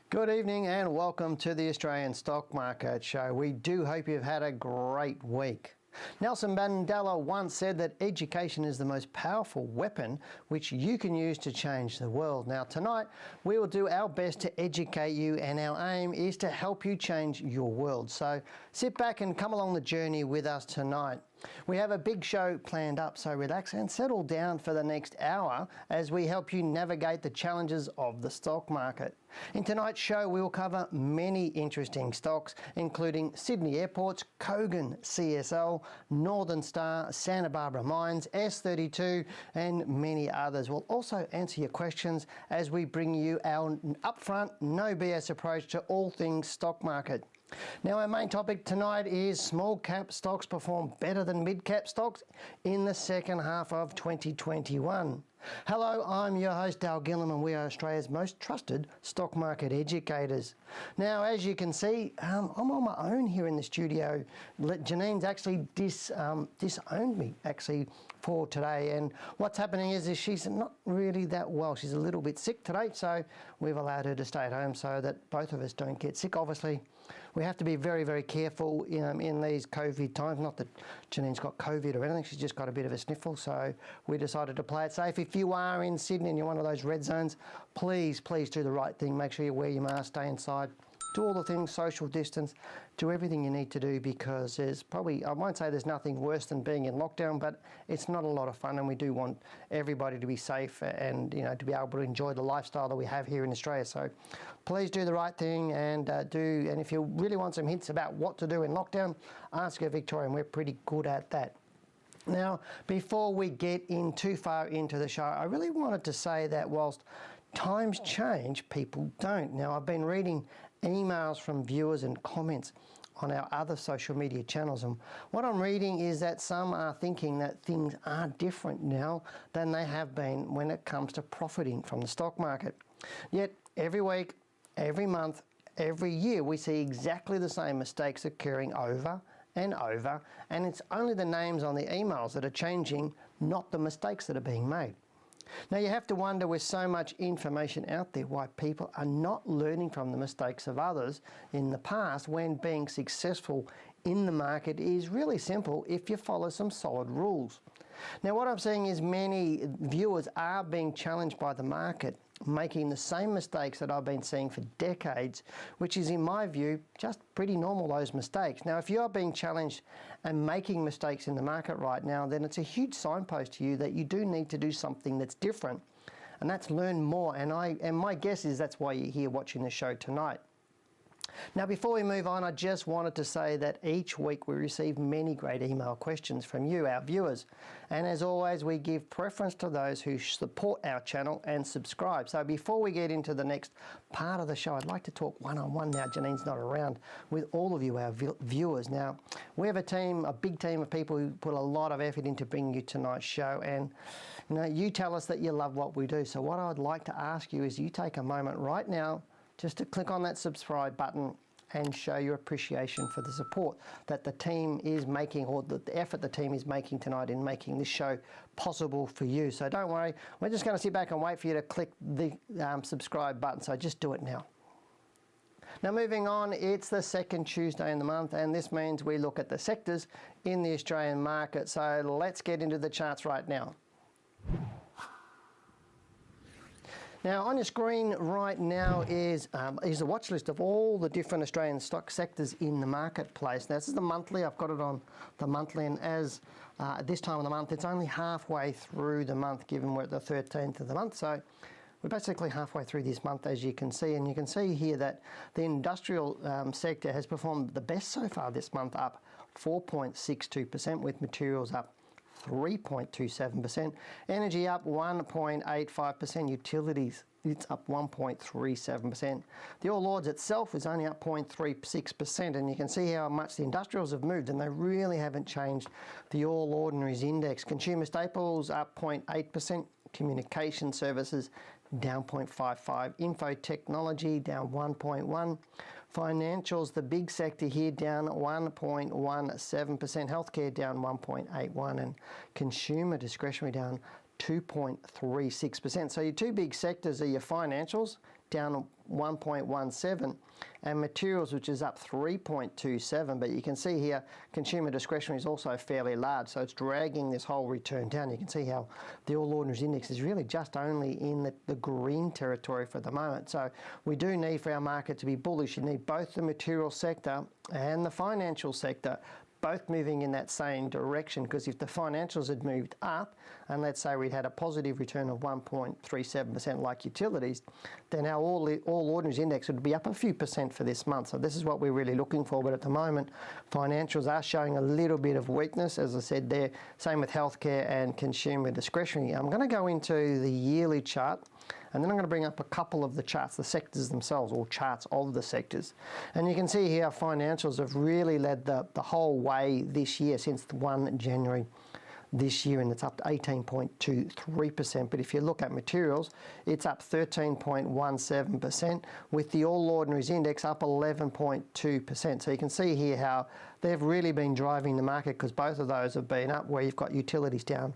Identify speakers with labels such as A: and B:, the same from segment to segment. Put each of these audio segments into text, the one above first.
A: Good evening and welcome to the Australian Stock Market Show. We do hope you've had a great week. Nelson Mandela once said that education is the most powerful weapon which you can use to change the world. Now tonight we will do our best to educate you, and our aim is to help you change your world. So sit back and come along the journey with us tonight. We have a big show planned up, so relax and settle down for the next hour as we help you navigate the challenges of the stock market. In tonight's show, we will cover many interesting stocks, including Sydney Airports, Kogan CSL, Northern Star, Santa Barbara Mines, S32, and many others. We'll also answer your questions as we bring you our upfront, no BS approach to all things stock market. Now, our main topic tonight is small cap stocks perform better than mid cap stocks in the second half of 2021. Hello, I'm your host Dale Gillham, and we are Australia's most trusted stock market educators. Now, as you can see, I'm on my own here in the studio. Janine's actually disowned me for today, and what's happening is she's not really that well. She's a little bit sick today, so we've allowed her to stay at home so that both of us don't get sick. Obviously, we have to be very, very careful in these COVID times. Not that Janine's got COVID or anything, she's just got a bit of a sniffle, so we decided to play it safe. If you are in Sydney and you're one of those red zones, please do the right thing. Make sure you wear your mask, stay inside, do all the things, social distance, do everything you need to do, because there's probably, I won't say there's nothing worse than being in lockdown, but it's not a lot of fun, and we do want everybody to be safe and to be able to enjoy the lifestyle that we have here in Australia. So please do the right thing and and if you really want some hints about what to do in lockdown, ask a Victorian. We're pretty good at that. Now, before we get in too far into the show, I really wanted to say that whilst times change, people don't. Now, I've been reading emails from viewers and comments on our other social media channels, and what I'm reading is that some are thinking that things are different now than they have been when it comes to profiting from the stock market. Yet, every week, every month, every year, we see exactly the same mistakes occurring over and over, and it's only the names on the emails that are changing, not the mistakes that are being made. Now, you have to wonder, with so much information out there, why people are not learning from the mistakes of others in the past when being successful in the market is really simple if you follow some solid rules. Now, what I'm seeing is many viewers are being challenged by the market, making the same mistakes that I've been seeing for decades, which is, in my view, just pretty normal, those mistakes. Now, if you're being challenged and making mistakes in the market right now, then it's a huge signpost to you that you do need to do something that's different, and that's learn more. And my guess is that's why you're here watching the show tonight. Now, before we move on, I just wanted to say that each week we receive many great email questions from you, our viewers. And as always, we give preference to those who support our channel and subscribe. So before we get into the next part of the show, I'd like to talk one-on-one now, Janine's not around, with all of you, our viewers. Now, we have a big team of people who put a lot of effort into bringing you tonight's show. And you tell us that you love what we do. So what I'd like to ask you is you take a moment right now just to click on that subscribe button and show your appreciation for the support that the team is making, or the effort the team is making tonight in making this show possible for you. So don't worry, we're just going to sit back and wait for you to click the subscribe button, so just do it now. Now, moving on, it's the second Tuesday in the month, and this means we look at the sectors in the Australian market. So let's get into the charts right now. Now, on your screen right now is a watch list of all the different Australian stock sectors in the marketplace. Now, this is the monthly. I've got it on the monthly, and as at this time of the month, it's only halfway through the month, given we're at the 13th of the month. So we're basically halfway through this month, as you can see, and you can see here that the industrial sector has performed the best so far this month, up 4.62%, with materials up 3.27%, energy up 1.85%, utilities, it's up 1.37%. The All Ords itself is only up 0.36%, and you can see how much the industrials have moved, and they really haven't changed the All Ordinaries index. Consumer staples up 0.8%, communication services down 0.55, info technology down 1.1, financials, the big sector here, down 1.17%, healthcare down 1.81, and consumer discretionary down 2.36%. So your two big sectors are your financials down 1.17, and materials, which is up 3.27. But you can see here consumer discretionary is also fairly large, so it's dragging this whole return down. You can see how the All Ordinaries Index is really just only in the green territory for the moment. So we do need, for our market to be bullish, you need both the material sector and the financial sector both moving in that same direction, because if the financials had moved up, and let's say we'd had a positive return of 1.37% like utilities, then our all ordinaries index would be up a few percent for this month. So this is what we're really looking for. But at the moment, financials are showing a little bit of weakness, as I said there. Same with healthcare and consumer discretionary. I'm going to go into the yearly chart, and then I'm going to bring up a couple of the charts, the sectors themselves, or charts of the sectors. And you can see here financials have really led the whole way this year since the 1 January this year, and it's up to 18.23%. But if you look at materials, it's up 13.17%, with the All Ordinaries Index up 11.2%. So you can see here how they've really been driving the market, because both of those have been up, where you've got utilities down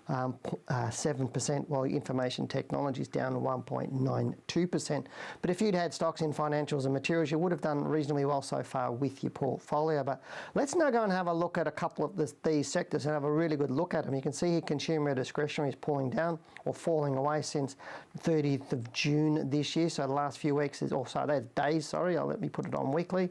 A: 7%, while information technology is down 1.92%. But if you'd had stocks in financials and materials, you would have done reasonably well so far with your portfolio. But let's now go and have a look at a couple of these sectors and have a really good look at them. You can see here consumer discretionary is pulling down or falling away since 30th of June this year. So the last few weeks is also, that's days, sorry, let me put it on weekly.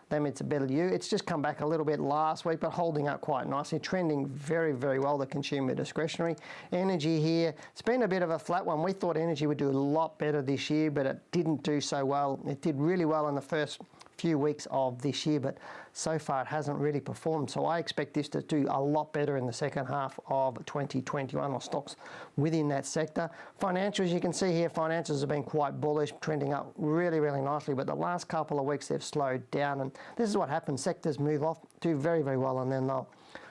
A: Then it's a better view. It's just come back a little bit last week, but holding up quite nicely, trending very, very well, the consumer discretionary. Energy here, it's been a bit of a flat one. We thought energy would do a lot better this year, but it didn't do so well. It did really well in the first few weeks of this year, but so far it hasn't really performed. So I expect this to do a lot better in the second half of 2021, or stocks within that sector. Financials, you can see here, financials have been quite bullish, trending up really, really nicely, but the last couple of weeks they've slowed down, and this is what happens. Sectors move off, do very, very well, and then they'll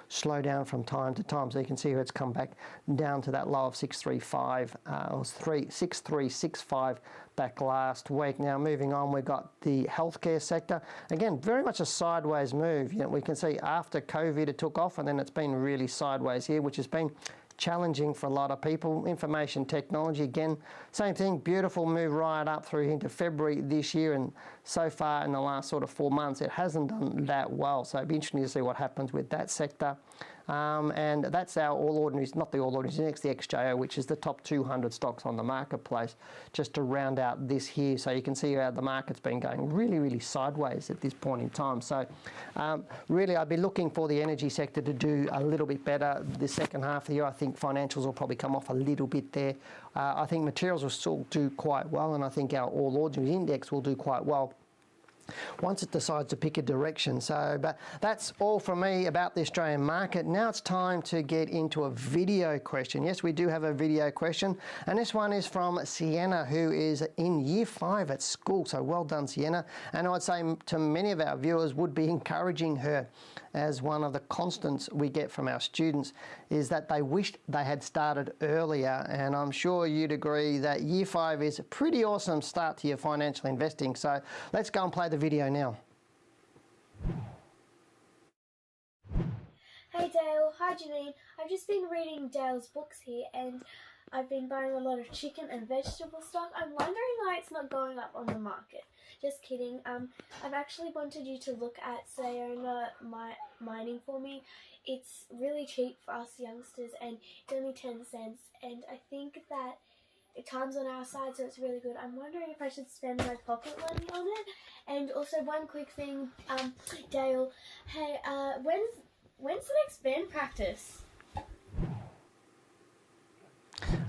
A: slow down from time to time. So you can see here it's come back down to that low of 635 or 6365 back last week. Now moving on, we've got the healthcare sector. Again, very much a sideways move. You know, we can see after COVID it took off, and then it's been really sideways here, which has been challenging for a lot of people. Information technology, again, same thing, beautiful move right up through into February this year, and so far in the last sort of 4 months it hasn't done that well. So it'd be interesting to see what happens with that sector. And that's our All Ordinaries, not the All Ordinaries Index, the XJO, which is the top 200 stocks on the marketplace, just to round out this here. So you can see how the market's been going really, really sideways at this point in time. So really I'd be looking for the energy sector to do a little bit better the second half of the year. I think financials will probably come off a little bit there. I think materials will still do quite well, and I think our All Ordinaries Index will do quite well once it decides to pick a direction. So, but that's all from me about the Australian market. Now it's time to get into a video question. Yes, we do have a video question, and this one is from Sienna, who is in year 5 at school. So well done, Sienna. And I'd say to many of our viewers would be encouraging her, as one of the constants we get from our students is that they wished they had started earlier. And I'm sure you'd agree that year 5 is a pretty awesome start to your financial investing. So let's go and play the video now.
B: Hey Dale, hi Janine. I've just been reading Dale's books here, and I've been buying a lot of chicken and vegetable stock. I'm wondering why it's not going up on the market. Just kidding. I've actually wanted you to look at Sayona mining for me. It's really cheap for us youngsters, and it's only 10 cents, and I think that time's on our side, so it's really good. I'm wondering if I should spend my pocket money on it. And also one quick thing, Dale, hey, when's the next band practice?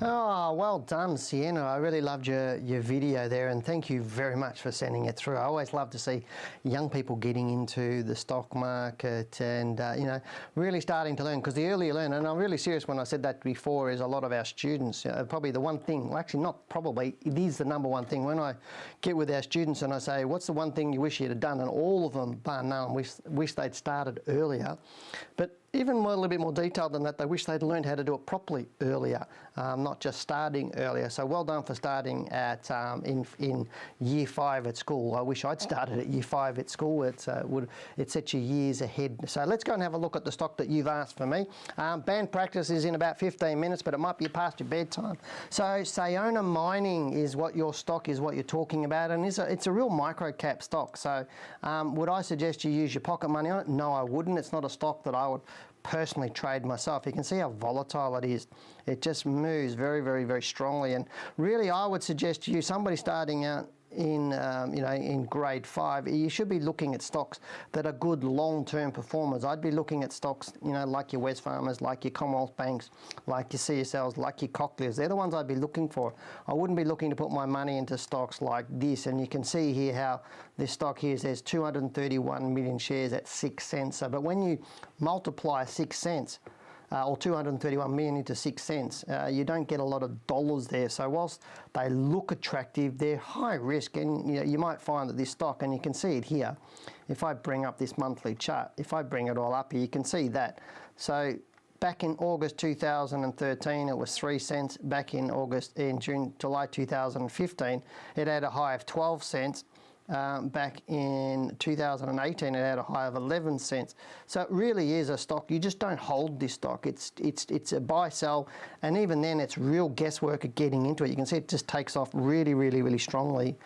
A: Oh, well done, Sienna. I really loved your video there, and thank you very much for sending it through. I always love to see young people getting into the stock market and, you know, really starting to learn, because the earlier you learn, and I'm really serious when I said that before, is a lot of our students, probably the one thing, well, actually not probably, it is the number one thing. When I get with our students and I say, what's the one thing you wish you'd have done? And all of them, bar none, wish they'd started earlier. But even a little bit more detailed than that, they wish they'd learned how to do it properly earlier, not just starting earlier. So well done for starting at in year 5 at school. I wish I'd started at year 5 at school. It sets you years ahead. So let's go and have a look at the stock that you've asked for me. Band practice is in about 15 minutes, but it might be past your bedtime. So Sayona Mining is what your stock is, what you're talking about, and it's a real micro cap stock. So would I suggest you use your pocket money on it? No, I wouldn't. It's not a stock that I would personally trade myself. You can see how volatile it is. It just moves very, very, very strongly. And really, I would suggest to you, somebody starting out in in grade 5, you should be looking at stocks that are good long-term performers. I'd be looking at stocks, like your Wesfarmers, like your Commonwealth Banks, like your CSLs, like your Cochlears. They're the ones I'd be looking for. I wouldn't be looking to put my money into stocks like this. And you can see here how this stock here says 231 million shares at 6 cents. So, but when you multiply 6 cents, or 231 million into 6 cents, you don't get a lot of dollars there. So whilst they look attractive, they're high risk, and you might find that this stock, and you can see it here, if I bring up this monthly chart, if I bring it all up here, you can see that. So back in August 2013, it was 3 cents. Back in July 2015, it had a high of 12 cents. Back in 2018, it had a high of 11 cents. So it really is a stock. You just don't hold this stock. It's a buy, sell, and even then it's real guesswork at getting into it. You can see it just takes off really, really, really strongly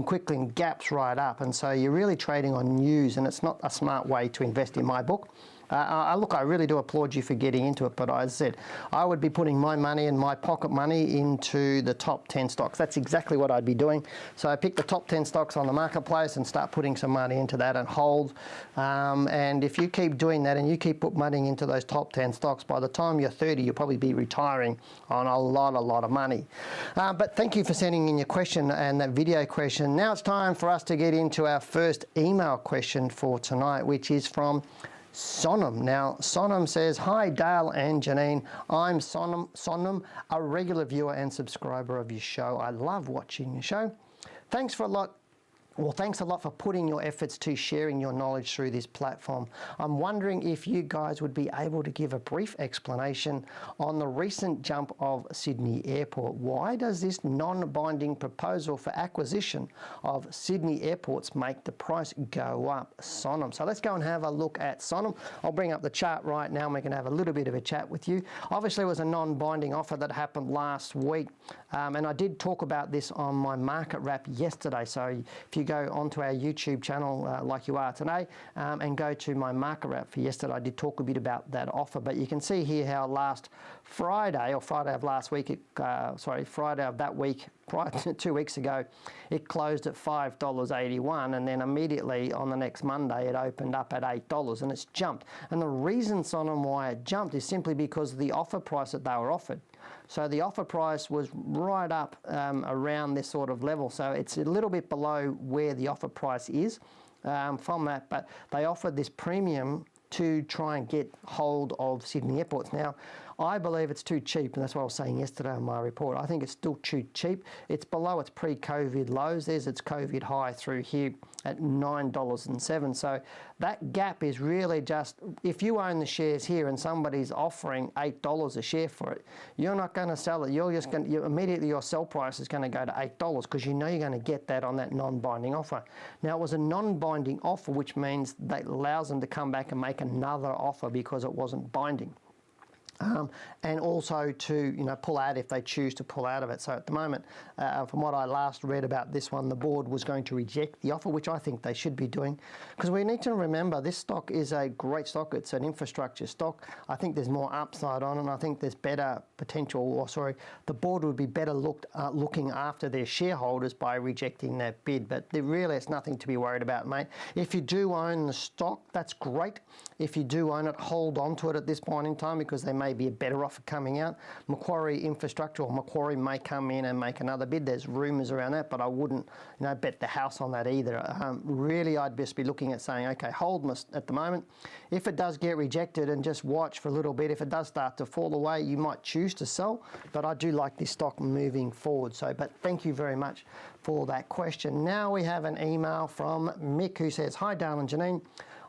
A: quickly and gaps right up. And so you're really trading on news, and it's not a smart way to invest in my book. Look, I really do applaud you for getting into it, but as I said, I would be putting my money and my pocket money into the top 10 stocks. That's exactly what I'd be doing. So I pick the top 10 stocks on the marketplace and start putting some money into that and hold. And if you keep doing that and you keep putting money into those top 10 stocks, by the time you're 30, you'll probably be retiring on a lot of money. But thank you for sending in your question and that video question. Now it's time for us to get into our first email question for tonight, which is from Sonam. Now, Sonam says, "Hi Dale and Janine, I'm Sonam, a regular viewer and subscriber of your show. I love watching your show. Thanks a lot for putting your efforts to sharing your knowledge through this platform. I'm wondering if you guys would be able to give a brief explanation on the recent jump of Sydney Airport. Why does this non-binding proposal for acquisition of Sydney airports make the price go up?" Sonam. So let's go and have a look at Sonam. I'll bring up the chart right now and we can have a little bit of a chat with you. Obviously, it was a non-binding offer that happened last week. And I did talk about this on my market wrap yesterday. So if you go onto our YouTube channel like you are today and go to my market wrap for yesterday, I did talk a bit about that offer. But you can see here how last Friday, or Friday of last week, Friday of that week, prior to 2 weeks ago, it closed at $5.81, and then immediately on the next Monday it opened up at $8 and it's jumped. And the reason, Sonam, why it jumped is simply because of the offer price that they were offered. So the offer price was right up around this sort of level. So it's a little bit below where the offer price is from that, but they offered this premium to try and get hold of Sydney airports. Now, I believe it's too cheap, and that's what I was saying yesterday on my report. I think it's still too cheap. It's below its pre-COVID lows. There's its COVID high through here at $9.07. So that gap is really just, if you own the shares here and somebody's offering $8 a share for it, you're not going to sell it. You're just going to, immediately your sell price is going to go to $8 because you know you're going to get that on that non-binding offer. Now, it was a non-binding offer, which means that allows them to come back and make another offer because it wasn't binding. And also to pull out if they choose to pull out of it. So at the moment, from what I last read about this one, the board was going to reject the offer, which I think they should be doing, because we need to remember this stock is a great stock. It's an infrastructure stock. I think there's more upside on it, and I think there's better potential, the board would be better looking after their shareholders by rejecting that bid. But really, it's nothing to be worried about, mate. If you do own the stock, that's great. If you do own it, hold on to it at this point in time, because there may be a better offer coming out. Macquarie Infrastructure, or Macquarie, may come in and make another bid. There's rumours around that, but I wouldn't bet the house on that either. Really, I'd just be looking at saying, okay, hold at the moment. If it does get rejected, and just watch for a little bit. If it does start to fall away, you might choose to sell, but I do like this stock moving forward. But thank you very much for that question. Now we have an email from Mick who says, "Hi Dale and Janine,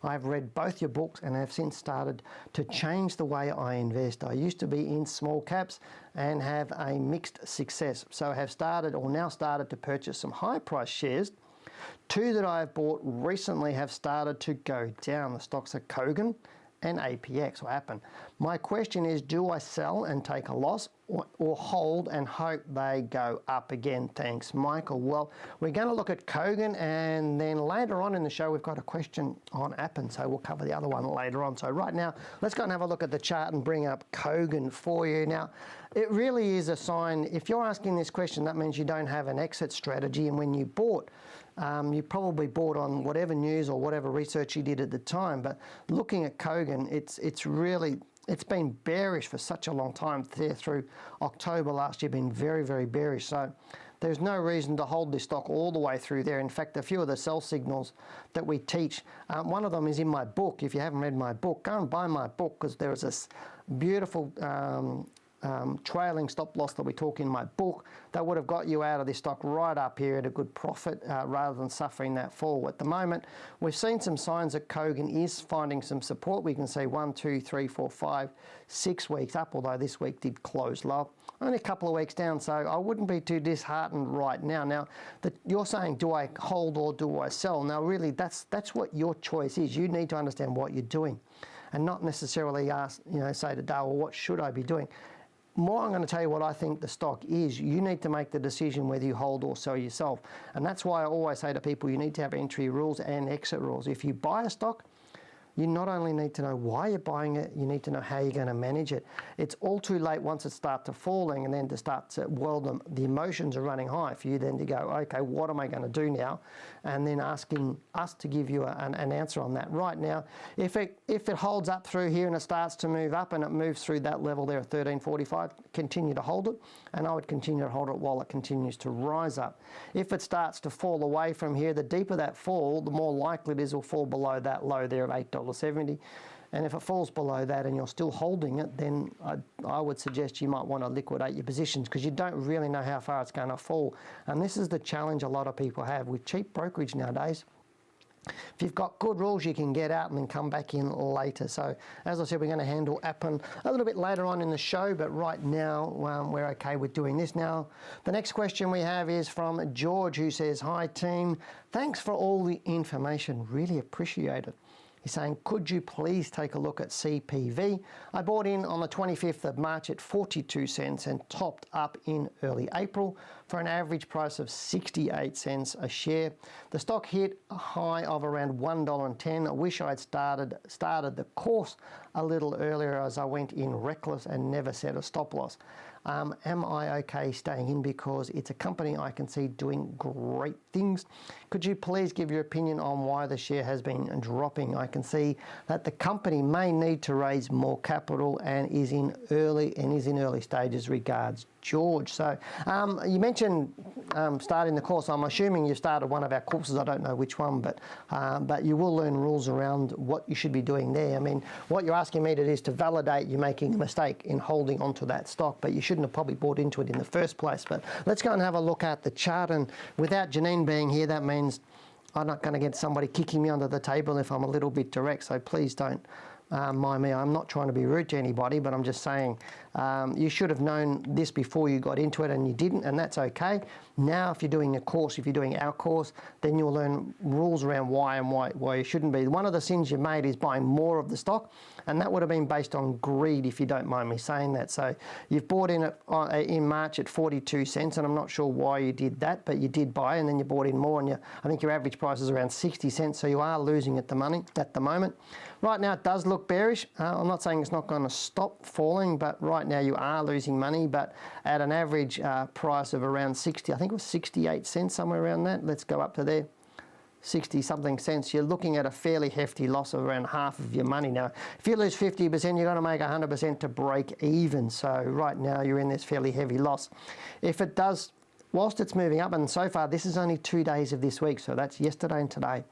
A: I've read both your books and have since started to change the way I invest. I used to be in small caps and have a mixed success. So I have started or now started to purchase some high price shares. Two that I have bought recently have started to go down. The stocks are Kogan and APX or Appen. My question is, do I sell and take a loss or hold and hope they go up again? Thanks, Michael. Well, we're going to look at Kogan, and then later on in the show we've got a question on Appen, so we'll cover the other one later on. So right now, let's go and have a look at the chart and bring up Kogan for you. Now, it really is a sign. If you're asking this question, that means you don't have an exit strategy, and when you bought, you probably bought on whatever news or whatever research you did at the time. But looking at Kogan, it's been bearish for such a long time. There through October last year, been very, very bearish. So there's no reason to hold this stock all the way through there. In fact, a few of the sell signals that we teach, one of them is in my book. If you haven't read my book, go and buy my book, because there is this beautiful trailing stop loss that we talk in my book that would have got you out of this stock right up here at a good profit rather than suffering that fall. At the moment, we've seen some signs that Kogan is finding some support. We can see 1, 2, 3, 4, 5, 6 weeks up, although this week did close low. Only a couple of weeks down, so I wouldn't be too disheartened right now. Now, you're saying, do I hold or do I sell? Now, really, that's what your choice is. You need to understand what you're doing and not necessarily ask, say to Dale, well, what should I be doing? More, I'm going to tell you what I think the stock is. You need to make the decision whether you hold or sell yourself. And that's why I always say to people, you need to have entry rules and exit rules. If you buy a stock, you not only need to know why you're buying it, you need to know how you're going to manage it. It's all too late once it starts to falling and then to start to, the emotions are running high for you then to go, okay, what am I going to do now? And then asking us to give you an answer on that. Right now, if it holds up through here and it starts to move up and it moves through that level there at 13.45, continue to hold it. And I would continue to hold it while it continues to rise up. If it starts to fall away from here, the deeper that fall, the more likely it is it'll fall below that low there of $8.70. And if it falls below that and you're still holding it, then I would suggest you might want to liquidate your positions, because you don't really know how far it's going to fall. And this is the challenge a lot of people have with cheap brokerage nowadays. If you've got good rules, you can get out and then come back in later. So, as I said, we're going to handle Appen a little bit later on in the show, but right now we're okay with doing this. Now, the next question we have is from George, who says, "Hi team, thanks for all the information, really appreciate it." He's saying, could you please take a look at CPV? I bought in on the 25th of March at 42 cents and topped up in early April for an average price of 68 cents a share. The stock hit a high of around $1.10. I wish I'd started the course a little earlier, as I went in reckless and never set a stop loss. Am I okay staying in, because it's a company I can see doing great things? Could you please give your opinion on why the share has been dropping? I can see that the company may need to raise more capital and is in early stages. Regards, George. So you mentioned starting the course. I'm assuming you started one of our courses. I don't know which one, but you will learn rules around what you should be doing there. I mean, what you're asking me to do is to validate you making a mistake in holding onto that stock, but you shouldn't have probably bought into it in the first place. But let's go and have a look at the chart. And without Janine being here, that means I'm not going to get somebody kicking me under the table if I'm a little bit direct. So please don't mind me. I'm not trying to be rude to anybody, but I'm just saying you should have known this before you got into it, and you didn't, and that's okay. Now, if you're doing a course, if you're doing our course, then you'll learn rules around why you shouldn't be. One of the sins you made is buying more of the stock, and that would have been based on greed, if you don't mind me saying that. So you've bought in in March at 42 cents, and I'm not sure why you did that, but you did buy, and then you bought in more, and I think your average price is around 60 cents, so you are losing at the moment. Right now, it does look bearish. I'm not saying it's not going to stop falling, but right now you are losing money, but at an average price of around 60, I think it was 68 cents, somewhere around that. Let's go up to there. 60 something cents, you're looking at a fairly hefty loss of around half of your money. Now, if you lose 50%, you're going to make 100% to break even. So right now you're in this fairly heavy loss. If it does, whilst it's moving up, and so far this is only 2 days of this week, so that's yesterday and today.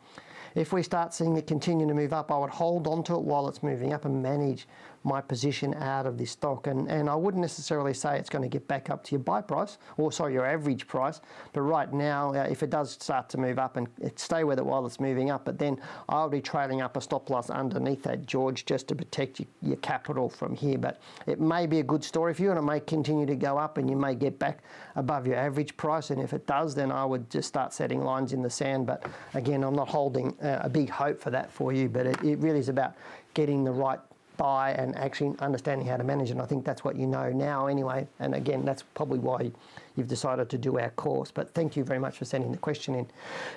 A: If we start seeing it continue to move up, I would hold on to it while it's moving up and manage my position out of this stock. And I wouldn't necessarily say it's going to get back up to your buy price, or sorry, your average price. But right now, if it does start to move up, and stay with it while it's moving up, but then I'll be trailing up a stop loss underneath that, George, just to protect your capital from here. But it may be a good story for you, and it may continue to go up, and you may get back above your average price. And if it does, then I would just start setting lines in the sand. But again, I'm not holding a big hope for that for you, but it really is about getting the right buy and actually understanding how to manage it. And I think that's what you know now anyway. And again, that's probably why you've decided to do our course. But thank you very much for sending the question in.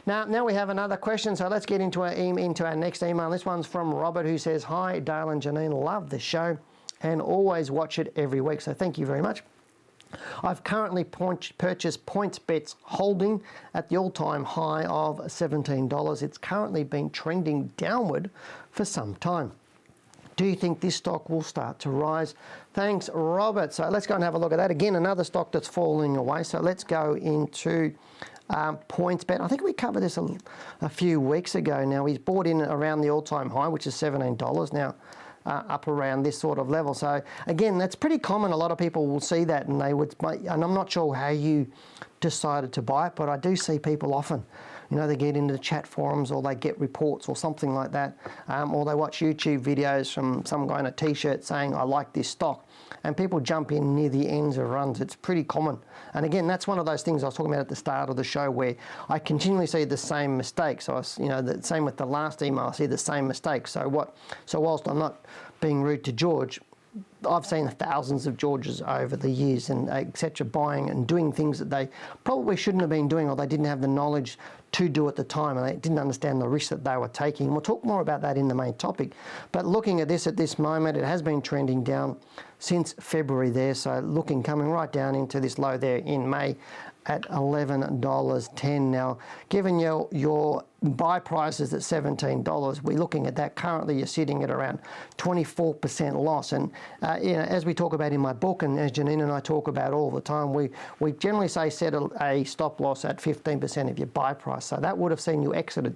A: Now we have another question, so let's get into our next email. This one's from Robert, who says, "Hi Dale and Janine, love the show and always watch it every week." So thank you very much. I've currently purchased PointsBet's holding at the all-time high of $17. It's currently been trending downward for some time. Do you think this stock will start to rise? Thanks, Robert. So let's go and have a look at that. Again, another stock that's falling away. So let's go into PointsBet. I think we covered this a few weeks ago now. He's bought in around the all-time high, which is $17 now. Up around this sort of level. So again, that's pretty common. A lot of people will see that and they would, and I'm not sure how you decided to buy it, but I do see people often, you know, they get into the chat forums or they get reports or something like that, or they watch YouTube videos from some guy in a t-shirt saying, I like this stock, and people jump in near the ends of runs. It's pretty common. And again, that's one of those things I was talking about at the start of the show where I continually see the same mistakes. So, the same with the last email, I see the same mistakes. So whilst I'm not being rude to George, I've seen thousands of Georges over the years and etc. buying and doing things that they probably shouldn't have been doing, or they didn't have the knowledge to do at the time, and they didn't understand the risk that they were taking. We'll talk more about that in the main topic. But looking at this moment, it has been trending down since February there. So coming right down into this low there in May at $11.10. Now, given your buy price is at $17, we're looking at that. Currently, you're sitting at around 24% loss. And as we talk about in my book, and as Janine and I talk about all the time, we generally say set a stop loss at 15% of your buy price. So that would have seen you exited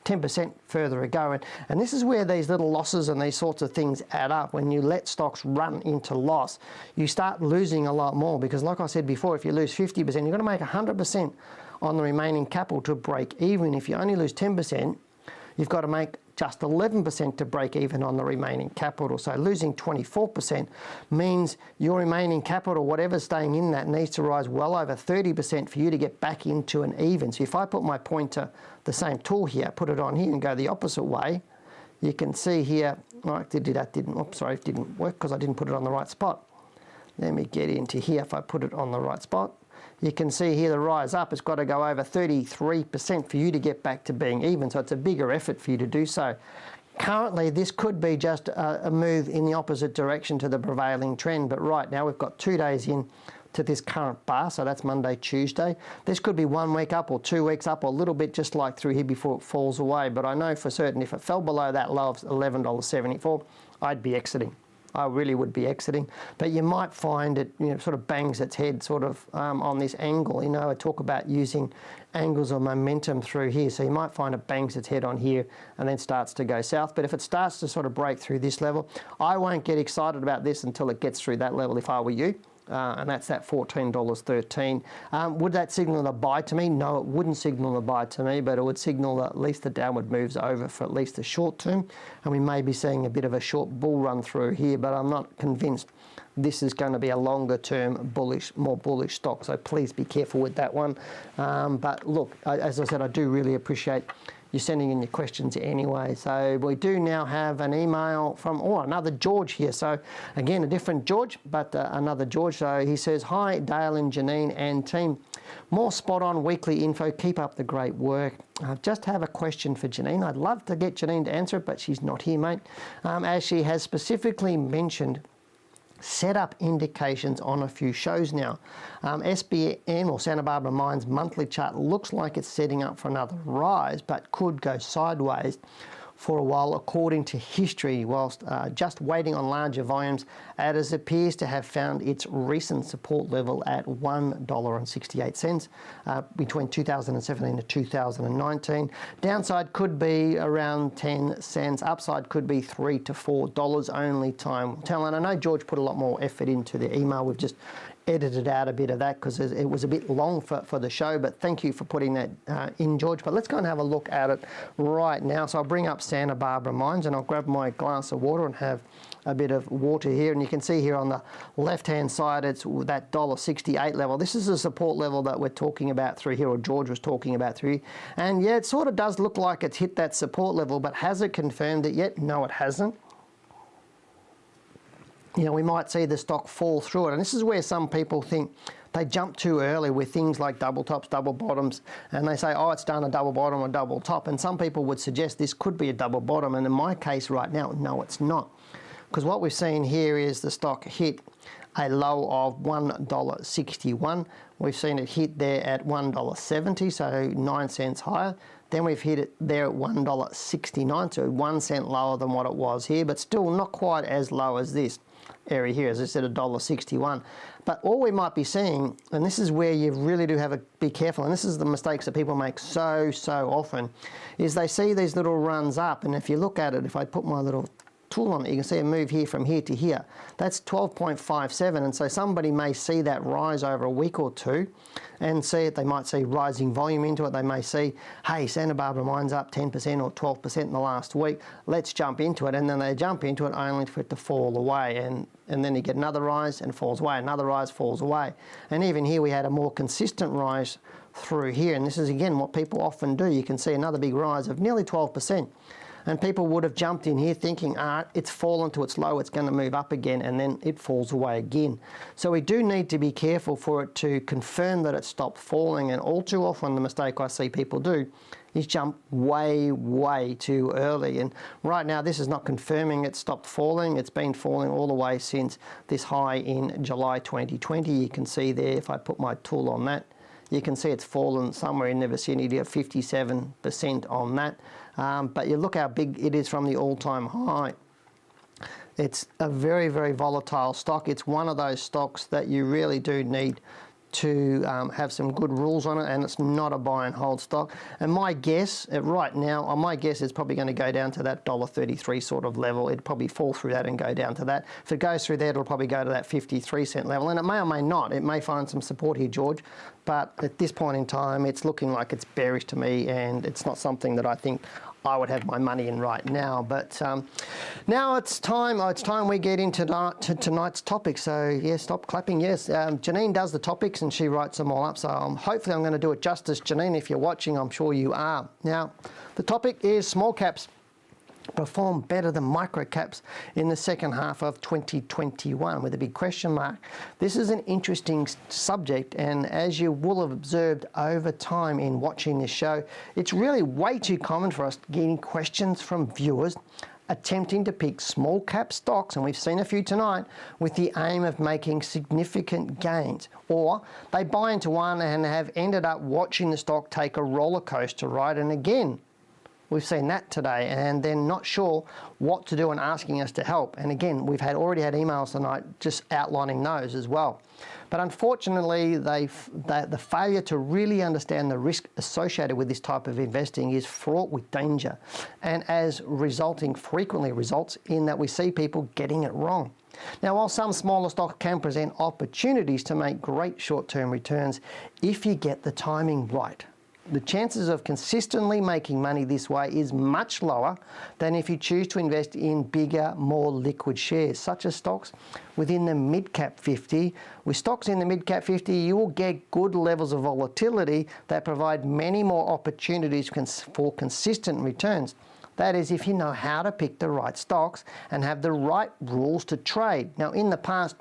A: 10% further ago. And this is where these little losses and these sorts of things add up. When you let stocks run into loss, you start losing a lot more, because like I said before, if you lose 50%, you're going to make 100% on the remaining capital to break even. If you only lose 10%, you've got to make just 11% to break even on the remaining capital. So losing 24% means your remaining capital, whatever's staying in that, needs to rise well over 30% for you to get back into an even. So if I put my pointer, the same tool here, put it on here and go the opposite way, you can see here, it didn't work because I didn't put it on the right spot. Let me get into here. If I put it on the right spot, you can see here the rise up, it's got to go over 33% for you to get back to being even. So it's a bigger effort for you to do so. Currently, this could be just a move in the opposite direction to the prevailing trend. But right now, we've got 2 days in to this current bar. So that's Monday, Tuesday. This could be 1 week up or 2 weeks up, or a little bit just like through here before it falls away. But I know for certain if it fell below that low of $11.74, I'd be exiting. I really would be exiting. But you might find it, sort of bangs its head sort of on this angle. I talk about using angles of momentum through here. So you might find it bangs its head on here and then starts to go south. But if it starts to sort of break through this level, I won't get excited about this until it gets through that level if I were you. And that's that $14.13. Would that signal a buy to me? No, it wouldn't signal a buy to me, but it would signal that at least the downward move's over for at least the short term, and we may be seeing a bit of a short bull run through here, but I'm not convinced this is going to be a longer term more bullish stock, so please be careful with that one. But look, as I said, I do really appreciate you sending in your questions anyway. So we do now have an email from another George here. So again, a different George, but another George. So he says, "Hi Dale and Janine and team, more spot on weekly info. Keep up the great work. I just have a question for Janine. I'd love to get Janine to answer it, but she's not here, mate. As she has specifically mentioned setup indications on a few shows now. SBN, or Santa Barbara Mines, monthly chart looks like it's setting up for another rise, but could go sideways for a while, according to history, whilst just waiting on larger volumes, as it appears to have found its recent support level at $1.68 between 2017 to 2019. Downside could be around 10 cents. Upside could be $3 to $4. Only time will tell. And I know George put a lot more effort into the email. We've just edited out a bit of that because it was a bit long for the show, but thank you for putting that in, George. But let's go and have a look at it right now. So I'll bring up Santa Barbara Mines and I'll grab my glass of water and have a bit of water here, and you can see here on the left hand side it's that $1.68 level. This is the support level that we're talking about through here, or George was talking about through here. And yeah, it sort of does look like it's hit that support level, but has it confirmed it yet? No, it hasn't. You know, we might see the stock fall through it, and this is where some people think they jump too early with things like double tops, double bottoms, and they say, oh, it's done a double bottom or double top, and some people would suggest this could be a double bottom, and in my case right now, no, it's not. Because what we've seen here is the stock hit a low of $1.61. We've seen it hit there at $1.70, so 9 cents higher. Then we've hit it there at $1.69, so 1 cent lower than what it was here, but still not quite as low as this area here, as I said, $1.61. But all we might be seeing, and this is where you really do have to be careful, and this is the mistakes that people make so often, is they see these little runs up, and if you look at it, if I put my little tool on it, you can see a move here from here to here. That's 12.57, and so somebody may see that rise over a week or two and see it. They might see rising volume into it. They may see, hey, Santa Barbara Mine's up 10% or 12% in the last week. Let's jump into it, and then they jump into it only for it to fall away, and then you get another rise and falls away, another rise, falls away. And even here we had a more consistent rise through here, and this is again what people often do. You can see another big rise of nearly 12%. And people would have jumped in here thinking, it's fallen to its low, it's going to move up again, and then it falls away again. So we do need to be careful for it to confirm that it stopped falling, and all too often the mistake I see people do is jump way too early. And right now this is not confirming it stopped falling. It's been falling all the way since this high in July 2020. You can see there, if I put my tool on that, you can see it's fallen somewhere in the vicinity of 57% on that. But you look how big it is from the all-time high. It's a very volatile stock. It's one of those stocks that you really do need to have some good rules on it, and it's not a buy and hold stock. And my guess right now, my guess is probably going to go down to that $1.33 sort of level. It'd probably fall through that and go down to that. If it goes through there, it'll probably go to that 53-cent level, and it may or may not. It may find some support here, George, but at this point in time, it's looking like it's bearish to me, and it's not something that I think I would have my money in right now. But now it's time we get into tonight's topic. So yeah, stop clapping. Yes, Janine does the topics and she writes them all up. So hopefully I'm going to do it justice. Janine, if you're watching, I'm sure you are. Now, the topic is small caps perform better than micro caps in the second half of 2021 with a big question mark. This is an interesting subject, and as you will have observed over time in watching this show, it's really way too common for us getting questions from viewers attempting to pick small cap stocks, and we've seen a few tonight, with the aim of making significant gains, or they buy into one and have ended up watching the stock take a roller coaster ride, and again we've seen that today, and they're not sure what to do and asking us to help. And again, we've already had emails tonight just outlining those as well. But unfortunately, the failure to really understand the risk associated with this type of investing is fraught with danger, and frequently results in that we see people getting it wrong. Now, while some smaller stocks can present opportunities to make great short-term returns, if you get the timing right, the chances of consistently making money this way is much lower than if you choose to invest in bigger, more liquid shares, such as stocks within the midcap 50. With stocks in the midcap 50, you will get good levels of volatility that provide many more opportunities for consistent returns. That is, if you know how to pick the right stocks and have the right rules to trade. Now, in the past,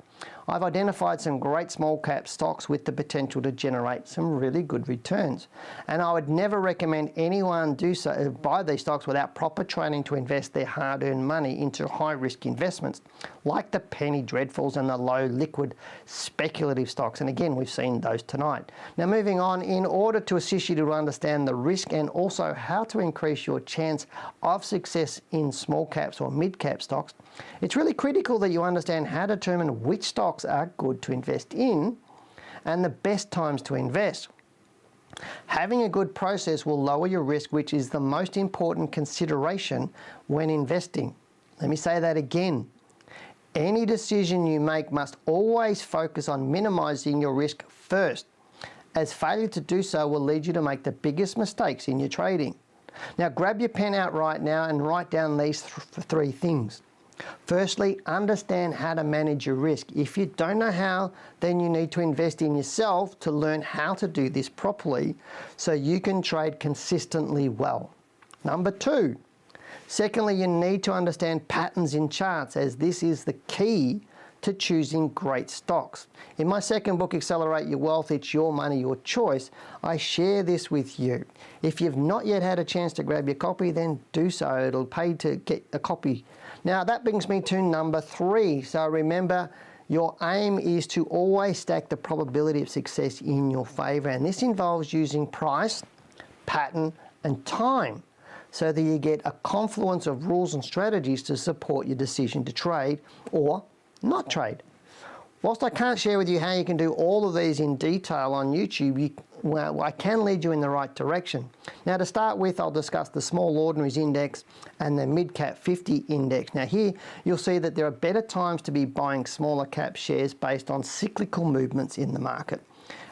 A: I've identified some great small cap stocks with the potential to generate some really good returns. And I would never recommend anyone buy these stocks without proper training to invest their hard-earned money into high-risk investments, like the penny dreadfuls and the low liquid speculative stocks. And again, we've seen those tonight. Now, moving on, in order to assist you to understand the risk and also how to increase your chance of success in small caps or mid-cap stocks, it's really critical that you understand how to determine which stocks are good to invest in and the best times to invest. Having a good process will lower your risk, which is the most important consideration when investing. Let me say that again. Any decision you make must always focus on minimizing your risk first, as failure to do so will lead you to make the biggest mistakes in your trading. Now, grab your pen out right now and write down these three things. Firstly, understand how to manage your risk. If you don't know how, then you need to invest in yourself to learn how to do this properly so you can trade consistently well. Number two, secondly, you need to understand patterns in charts, as this is the key to choosing great stocks. In my second book, Accelerate Your Wealth, It's Your Money, Your Choice, I share this with you. If you've not yet had a chance to grab your copy, then do so. It'll pay to get a copy. Now, that brings me to number three. So remember, your aim is to always stack the probability of success in your favour. And this involves using price, pattern, and time, so that you get a confluence of rules and strategies to support your decision to trade or not trade. Whilst I can't share with you how you can do all of these in detail on YouTube, I can lead you in the right direction. Now, to start with, I'll discuss the Small Ordinaries Index and the Midcap 50 Index. Now, here you'll see that there are better times to be buying smaller cap shares based on cyclical movements in the market,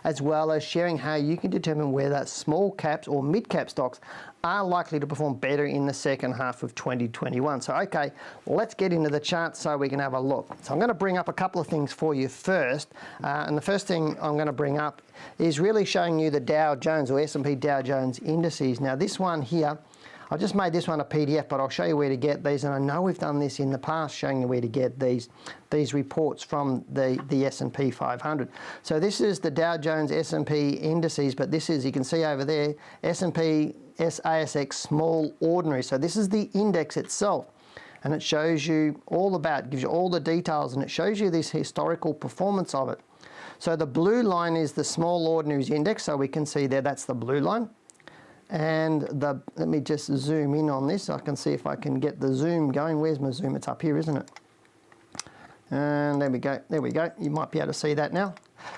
A: as well as sharing how you can determine whether small caps or mid-cap stocks are likely to perform better in the second half of 2021. So, okay, let's get into the chart so we can have a look. So I'm going to bring up a couple of things for you first. And the first thing I'm going to bring up is really showing you the Dow Jones or S&P Dow Jones indices. Now, this one here, I just made this one a PDF, but I'll show you where to get these. And I know we've done this in the past, showing you where to get these reports from the S&P 500. So this is the Dow Jones S&P indices, but this is, you can see over there, S&P ASX Small Ordinary. So this is the index itself. And it shows you all about, gives you all the details, and it shows you this historical performance of it. So the blue line is the Small Ordinaries Index. So we can see there, that's the blue line. And let me just zoom in on this. I can see if I can get the zoom going. Where's my zoom? It's up here, isn't it? And there we go. There we go. You might be able to see that now.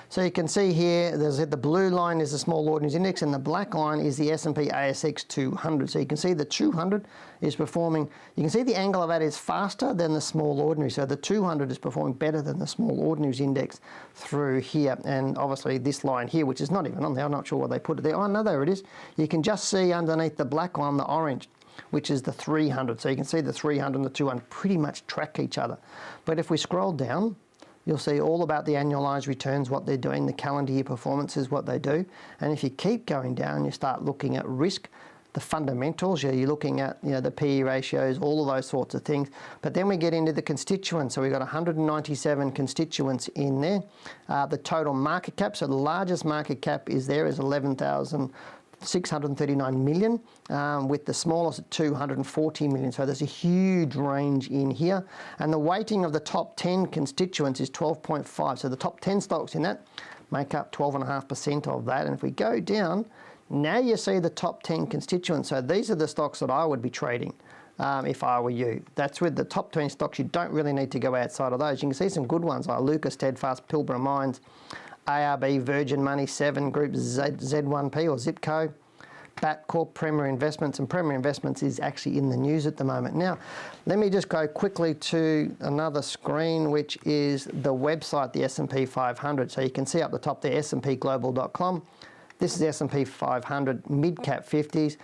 A: So you can see here, the blue line is the Small Ordinaries Index, and the black line is the S&P ASX 200. So you can see the 200 is performing, you can see the angle of that is faster than the Small Ordinary. So the 200 is performing better than the Small Ordinaries Index through here. And obviously this line here, which is not even on there, I'm not sure what they put it there. Oh, no, there it is. You can just see underneath the black one, the orange, which is the 300. So you can see the 300 and the 200 pretty much track each other. But if we scroll down, you'll see all about the annualized returns, what they're doing, the calendar year performances, what they do. And if you keep going down, you start looking at risk, the fundamentals, you're looking at the PE ratios, all of those sorts of things. But then we get into the constituents. So we've got 197 constituents in there. The total market cap, so the largest market cap is 11,639 million, with the smallest at 240 million. So there's a huge range in here. And the weighting of the top 10 constituents is 12.5. So the top 10 stocks in that make up 12.5% of that. And if we go down, now you see the top 10 constituents. So these are the stocks that I would be trading if I were you. That's with the top 20 stocks. You don't really need to go outside of those. You can see some good ones like Lucas, Steadfast, Pilbara Mines, ARB, Virgin Money, 7 Group, Z1P or Zipco, Batcorp, Premier Investments, and Premier Investments is actually in the news at the moment. Now, let me just go quickly to another screen, which is the website, the S&P 500. So you can see up the top there, spglobal.com. This is S&P 500 Midcap 50s,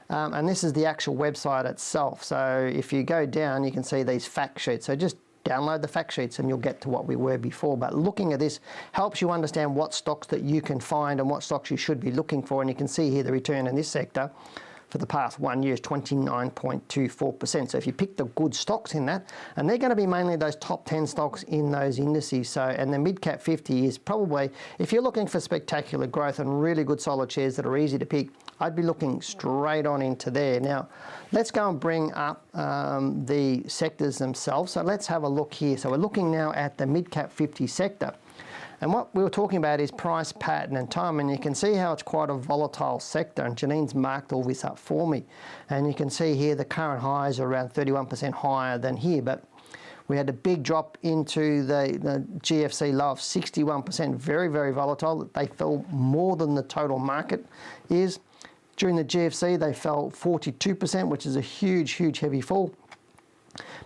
A: and this is the actual website itself. So if you go down, you can see these fact sheets. So just download the fact sheets and you'll get to what we were before. But looking at this helps you understand what stocks that you can find and what stocks you should be looking for. And you can see here the return in this sector for the past 1 year is 29.24%. So if you pick the good stocks in that, and they're going to be mainly those top 10 stocks in those indices. So, and the mid-cap 50 is probably, if you're looking for spectacular growth and really good solid shares that are easy to pick, I'd be looking straight on into there. Now, let's go and bring up the sectors themselves. So let's have a look here. So we're looking now at the mid-cap 50 sector. And what we were talking about is price, pattern and time, and you can see how it's quite a volatile sector, and Janine's marked all this up for me. And you can see here the current highs are around 31% higher than here, but we had a big drop into the GFC low of 61%, very, very volatile. They fell more than the total market is. During the GFC, they fell 42%, which is a huge, huge, heavy fall.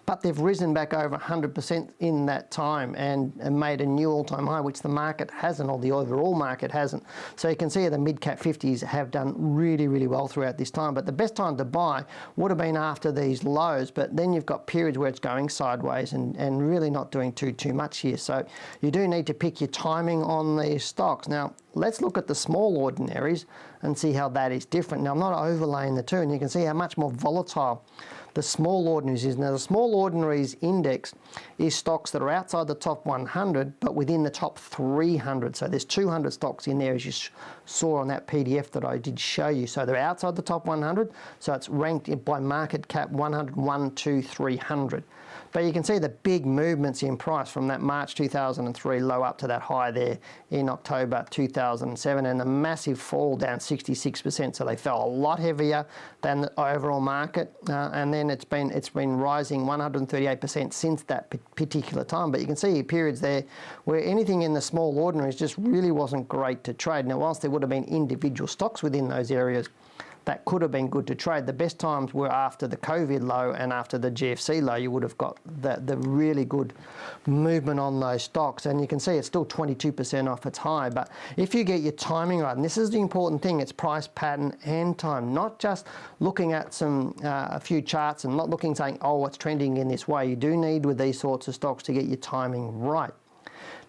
A: But they've risen back over 100% in that time and made a new all-time high, which the market hasn't, or the overall market hasn't. So you can see the mid-cap 50s have done really, really well throughout this time. But the best time to buy would have been after these lows. But then you've got periods where it's going sideways and really not doing too much here. So you do need to pick your timing on these stocks. Now, let's look at the small ordinaries and see how that is different. Now, I'm not overlaying the two, and you can see how much more volatile the small ordinaries is. Now, the small ordinaries index is stocks that are outside the top 100 but within the top 300. So there's 200 stocks in there, as you saw on that PDF that I did show you. So they're outside the top 100, so it's ranked by market cap 100, 1, 2, 300. But you can see the big movements in price from that March 2003 low up to that high there in October 2007, and a massive fall down 66%. So they fell a lot heavier than the overall market, and then it's been rising 138% since that particular time. But you can see periods there where anything in the small ordinaries just really wasn't great to trade. Now, whilst there would have been individual stocks within those areas that could have been good to trade, the best times were after the COVID low and after the GFC low. You would have got the really good movement on those stocks, and you can see it's still 22% off its high. But if you get your timing right, and this is the important thing, it's price, pattern and time, not just looking at a few charts and not looking saying, oh, it's trending in this way. You do need with these sorts of stocks to get your timing right.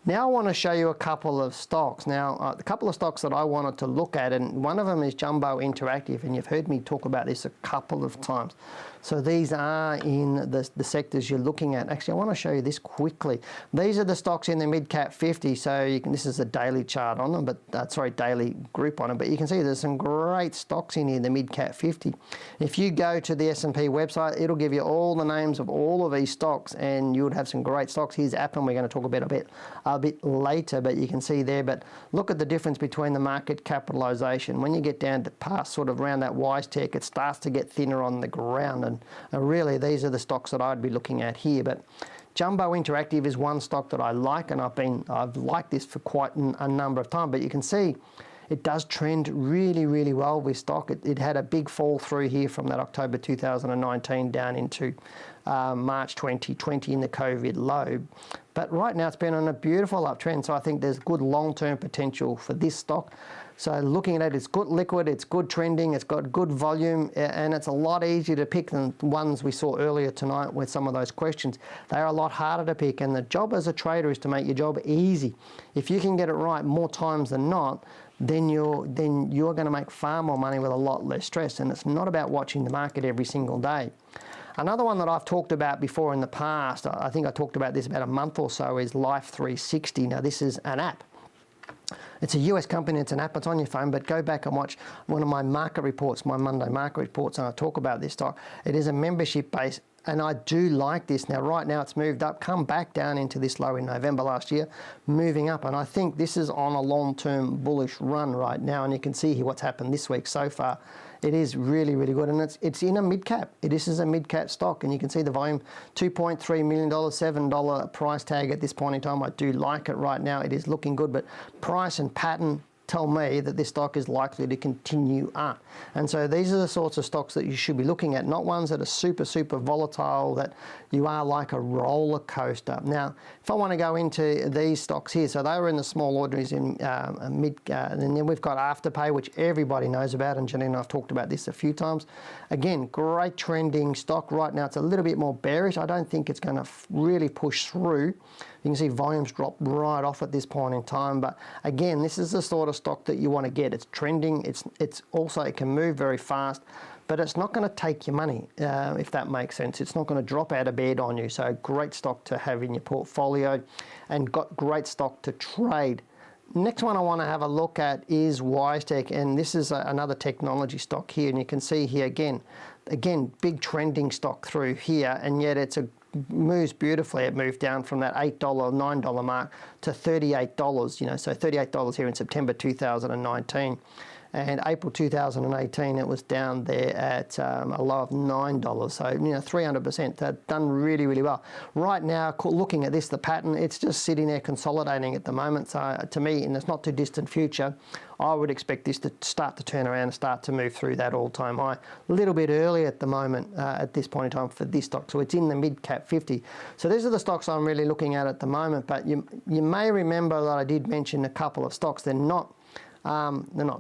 A: Now I want to show you a couple of stocks. Now, a couple of stocks that I wanted to look at, and one of them is Jumbo Interactive, and you've heard me talk about this a couple of times. So these are in the sectors you're looking at. Actually, I want to show you this quickly. These are the stocks in the mid-cap 50. So you can, this is a daily chart on them, but sorry, daily group on them. But you can see there's some great stocks in here, the mid-cap 50. If you go to the S&P website, it'll give you all the names of all of these stocks, and you would have some great stocks. Here's Appen, we're going to talk about a bit later, but you can see there. But look at the difference between the market capitalisation. When you get down to past sort of around that WiseTech, it starts to get thinner on the ground. And really, these are the stocks that I'd be looking at here. But Jumbo Interactive is one stock that I like, and I've liked this for quite a number of times. But you can see it does trend really, really well with stock. It had a big fall through here from that October 2019 down into March 2020 in the COVID low. But right now it's been on a beautiful uptrend, so I think there's good long-term potential for this stock. So looking at it, it's good liquid, it's good trending, it's got good volume, and it's a lot easier to pick than the ones we saw earlier tonight with some of those questions. They're a lot harder to pick, and the job as a trader is to make your job easy. If you can get it right more times than not, then you're going to make far more money with a lot less stress, and it's not about watching the market every single day. Another one that I've talked about before in the past, I think I talked about this about a month or so, is Life 360. Now, this is an app. It's a US company, it's an app, it's on your phone, but go back and watch one of my market reports, my Monday market reports, and I talk about this stock. It is a membership base, and I do like this. Now, right now it's moved up, come back down into this low in November last year, moving up, and I think this is on a long-term bullish run right now, and you can see here what's happened this week so far. It is really, really good, and it's in a mid-cap. This is a mid-cap stock, and you can see the volume, $2.3 million, $7 price tag at this point in time. I do like it right now. It is looking good, but price and pattern tell me that this stock is likely to continue up. And so these are the sorts of stocks that you should be looking at, not ones that are super, super volatile, that you are like a roller coaster. Now, if I want to go into these stocks here, so they were in the small ordinaries in and then we've got Afterpay, which everybody knows about, and Janine and I've talked about this a few times. Again, great trending stock. Right now it's a little bit more bearish. I don't think it's going to really push through. You can see volumes drop right off at this point in time. But again, this is the sort of stock that you want to get. It's trending. It's also, it can move very fast. but it's not going to take your money, if that makes sense. It's not going to drop out of bed on you. So great stock to have in your portfolio and got great stock to trade. Next one I want to have a look at is WiseTech, and this is another technology stock here, and you can see here again, big trending stock through here, and yet moves beautifully. It moved down from that $8, $9 mark to $38, so $38 here in September 2019. And April 2018, it was down there at a low of $9. So, 300%. That's done really, really well. Right now, looking at this, the pattern, it's just sitting there consolidating at the moment. So, to me, in the not too distant future, I would expect this to start to turn around and start to move through that all-time high. A little bit early at the moment, at this point in time for this stock. So, it's in the mid-cap 50. So, these are the stocks I'm really looking at the moment. But you may remember that I did mention a couple of stocks. They're not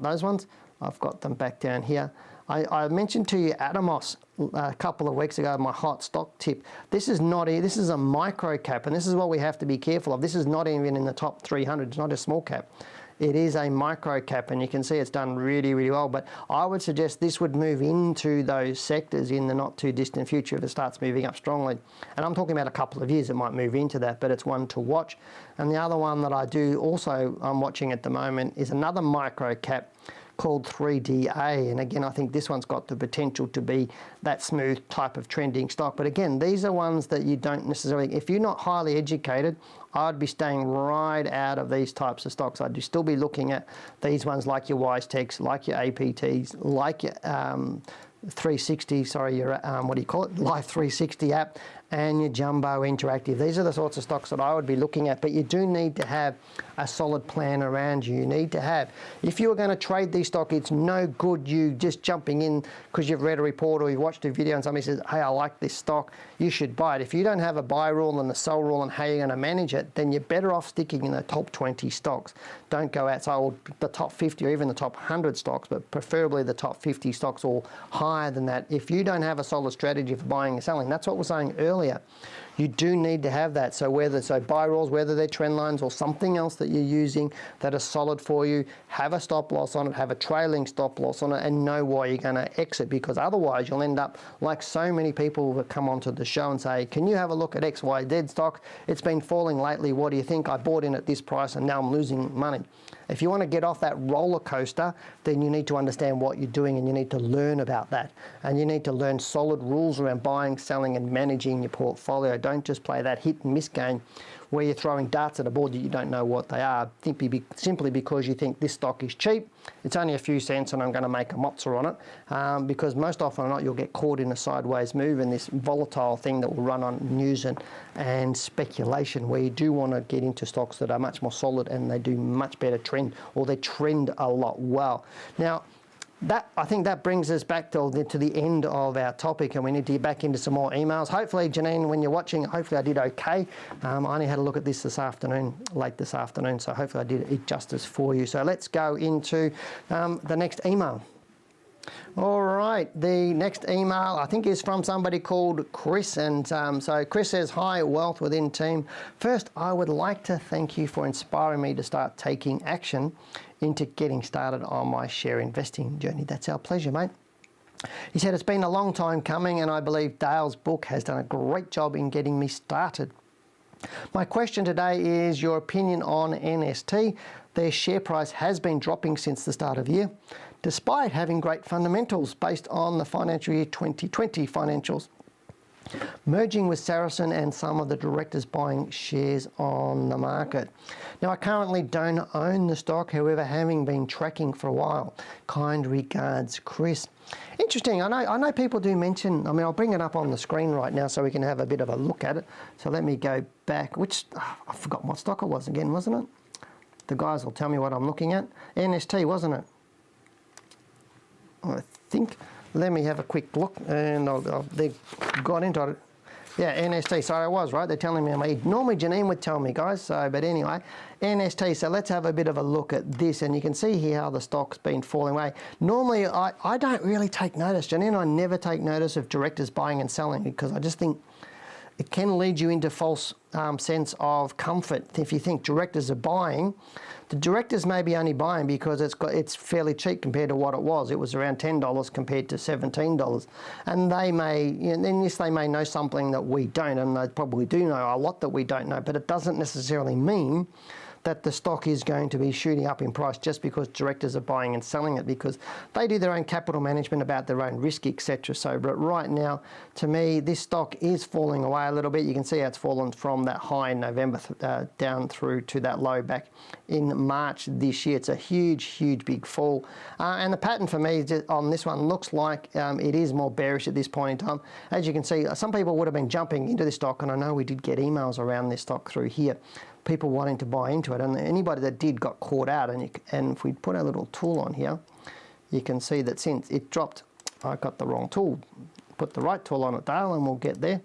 A: those ones. I've got them back down here. I mentioned to you Atomos a couple of weeks ago, my hot stock tip. This is a micro cap, and this is what we have to be careful of. This is not even in the top 300. It's not a small cap. It is a micro cap, and you can see it's done really, really well. But I would suggest this would move into those sectors in the not too distant future if it starts moving up strongly. And I'm talking about a couple of years it might move into that, but it's one to watch. And the other one that I'm watching at the moment is another micro cap called 3DA, and again I think this one's got the potential to be that smooth type of trending stock. But again, these are ones that you don't necessarily, if you're not highly educated, I'd be staying right out of these types of stocks. I'd still be looking at these ones like your WiseTechs, like your APTs, like your 360, your Life 360 app, and your Jumbo Interactive. These are the sorts of stocks that I would be looking at, but you do need to have a solid plan around you. You need to have, if you are going to trade these stocks, it's no good you just jumping in because you've read a report or you've watched a video and somebody says, hey, I like this stock, you should buy it. If you don't have a buy rule and a sell rule and how you're going to manage it, then you're better off sticking in the top 20 stocks. Don't go outside the top 50 or even the top 100 stocks, but preferably the top 50 stocks or higher than that. If you don't have a solid strategy for buying and selling, that's what we're saying earlier. You do need to have that. So buy rules, whether they're trend lines or something else that you're using that are solid for you, have a stop loss on it, have a trailing stop loss on it, and know why you're going to exit, because otherwise you'll end up like so many people that come onto the show and say, can you have a look at XYZ stock? It's been falling lately. What do you think? I bought in at this price and now I'm losing money. If you want to get off that roller coaster, then you need to understand what you're doing and you need to learn about that. And you need to learn solid rules around buying, selling and managing your portfolio. Don't just play that hit and miss game where you're throwing darts at a board that you don't know what they are, simply because you think this stock is cheap, it's only a few cents and I'm going to make a mozza on it, because most often or not you'll get caught in a sideways move in this volatile thing that will run on news and speculation, where you do want to get into stocks that are much more solid and they do much better trend, or they trend a lot well. Now, I think that brings us back to the end of our topic, and we need to get back into some more emails. Hopefully, Janine, when you're watching, hopefully I did okay. I only had a look at this late this afternoon, so hopefully I did it justice for you. So let's go into the next email. All right, the next email I think is from somebody called Chris, and so Chris says, hi, Wealth Within team. First, I would like to thank you for inspiring me to start taking action into getting started on my share investing journey. That's our pleasure, mate. He said, it's been a long time coming, and I believe Dale's book has done a great job in getting me started. My question today is your opinion on NST. Their share price has been dropping since the start of the year, despite having great fundamentals based on the financial year 2020 financials. Merging with Saracen and some of the directors buying shares on the market. Now, I currently don't own the stock, however, having been tracking for a while. Kind regards, Chris. Interesting. I know people do mention, I'll bring it up on the screen right now so we can have a bit of a look at it. So let me go back, I forgot what stock it was again, wasn't it? The guys will tell me what I'm looking at. NST, wasn't it? I think. Let me have a quick look, and they've got into it. Yeah, NST. So I was right. They're telling me. Normally Janine would tell me, guys. But anyway, NST. So let's have a bit of a look at this, and you can see here how the stock's been falling away. Normally, I don't really take notice, Janine. I never take notice of directors buying and selling, because I just think it can lead you into false sense of comfort. If you think directors are buying, the directors may be only buying because it's fairly cheap compared to what it was. It was around $10 compared to $17, and they may, and yes, they may know something that we don't, and they probably do know a lot that we don't know. But it doesn't necessarily mean that the stock is going to be shooting up in price just because directors are buying and selling it, because they do their own capital management about their own risk, etc. So, but right now, to me, this stock is falling away a little bit. You can see how it's fallen from that high in November down through to that low back in March this year. It's a huge, huge, big fall. And the pattern for me on this one looks like it is more bearish at this point in time. As you can see, some people would have been jumping into this stock, and I know we did get emails around this stock through here, people wanting to buy into it, and anybody that did got caught out. And if we put our little tool on here, you can see that since it dropped, I got the wrong tool, put the right tool on it, Dale, and we'll get there.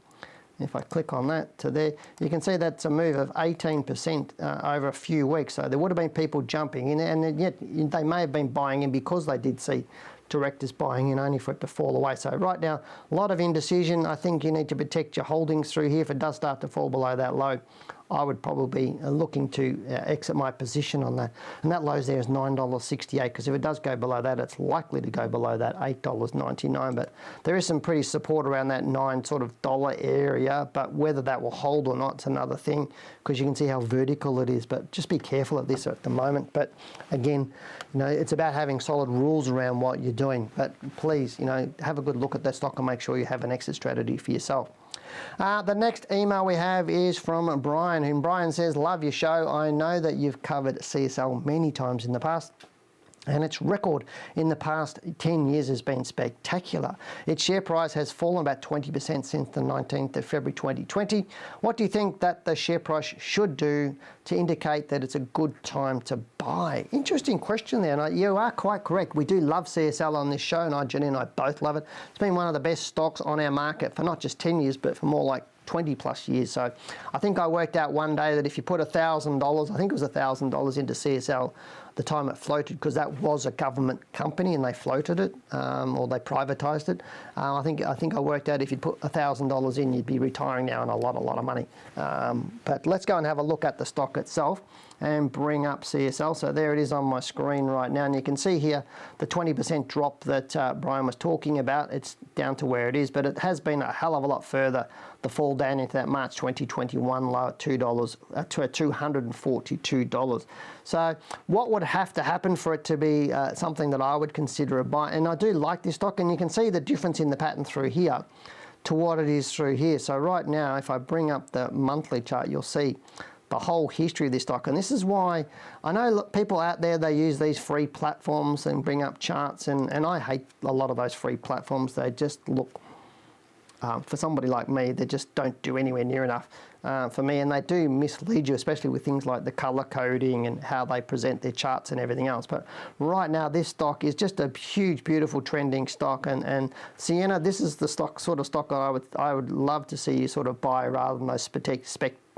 A: If I click on that to there, you can see that's a move of 18% over a few weeks. So there would have been people jumping in, and yet they may have been buying in because they did see directors buying in, only for it to fall away. So right now, a lot of indecision. I think you need to protect your holdings through here. If it does start to fall below that low, I would probably be looking to exit my position on that. And that lows there is $9.68, because if it does go below that, it's likely to go below that $8.99. But there is some pretty support around that $9 sort of dollar area, but whether that will hold or not, it's another thing, because you can see how vertical it is. But just be careful of this at the moment. But again, it's about having solid rules around what you're doing. But please, have a good look at that stock and make sure you have an exit strategy for yourself. The next email we have is from Brian, and Brian says, love your show. I know that you've covered CSL many times in the past, and its record in the past 10 years has been spectacular. Its share price has fallen about 20% since the 19th of February 2020. What do you think that the share price should do to indicate that it's a good time to buy? Interesting question there, and you are quite correct. We do love CSL on this show, and Janine and I both love it. It's been one of the best stocks on our market for not just 10 years, but for more like 20 plus years. So I think I worked out one day that if you put $1,000, I think it was $1,000 into CSL, the time it floated, because that was a government company and they floated it, or they privatised it. I think I worked out if you put $1,000 in, you'd be retiring now on a lot of money. But let's go and have a look at the stock itself and bring up CSL. So there it is on my screen right now, and you can see here the 20% drop that Brian was talking about. It's down to where it is, but it has been a hell of a lot further, the fall down into that March 2021 low at $242. So what would have to happen for it to be something that I would consider a buy? And I do like this stock, and you can see the difference in the pattern through here to what it is through here. So right now, if I bring up the monthly chart, you'll see the whole history of this stock. And this is why I know people out there, they use these free platforms and bring up charts, and I hate a lot of those free platforms. They just look, for somebody like me, they just don't do anywhere near enough for me, and they do mislead you, especially with things like the color coding and how they present their charts and everything else. But right now, this stock is just a huge, beautiful trending stock, and Sienna, this is the sort of stock I would love to see you sort of buy, rather than those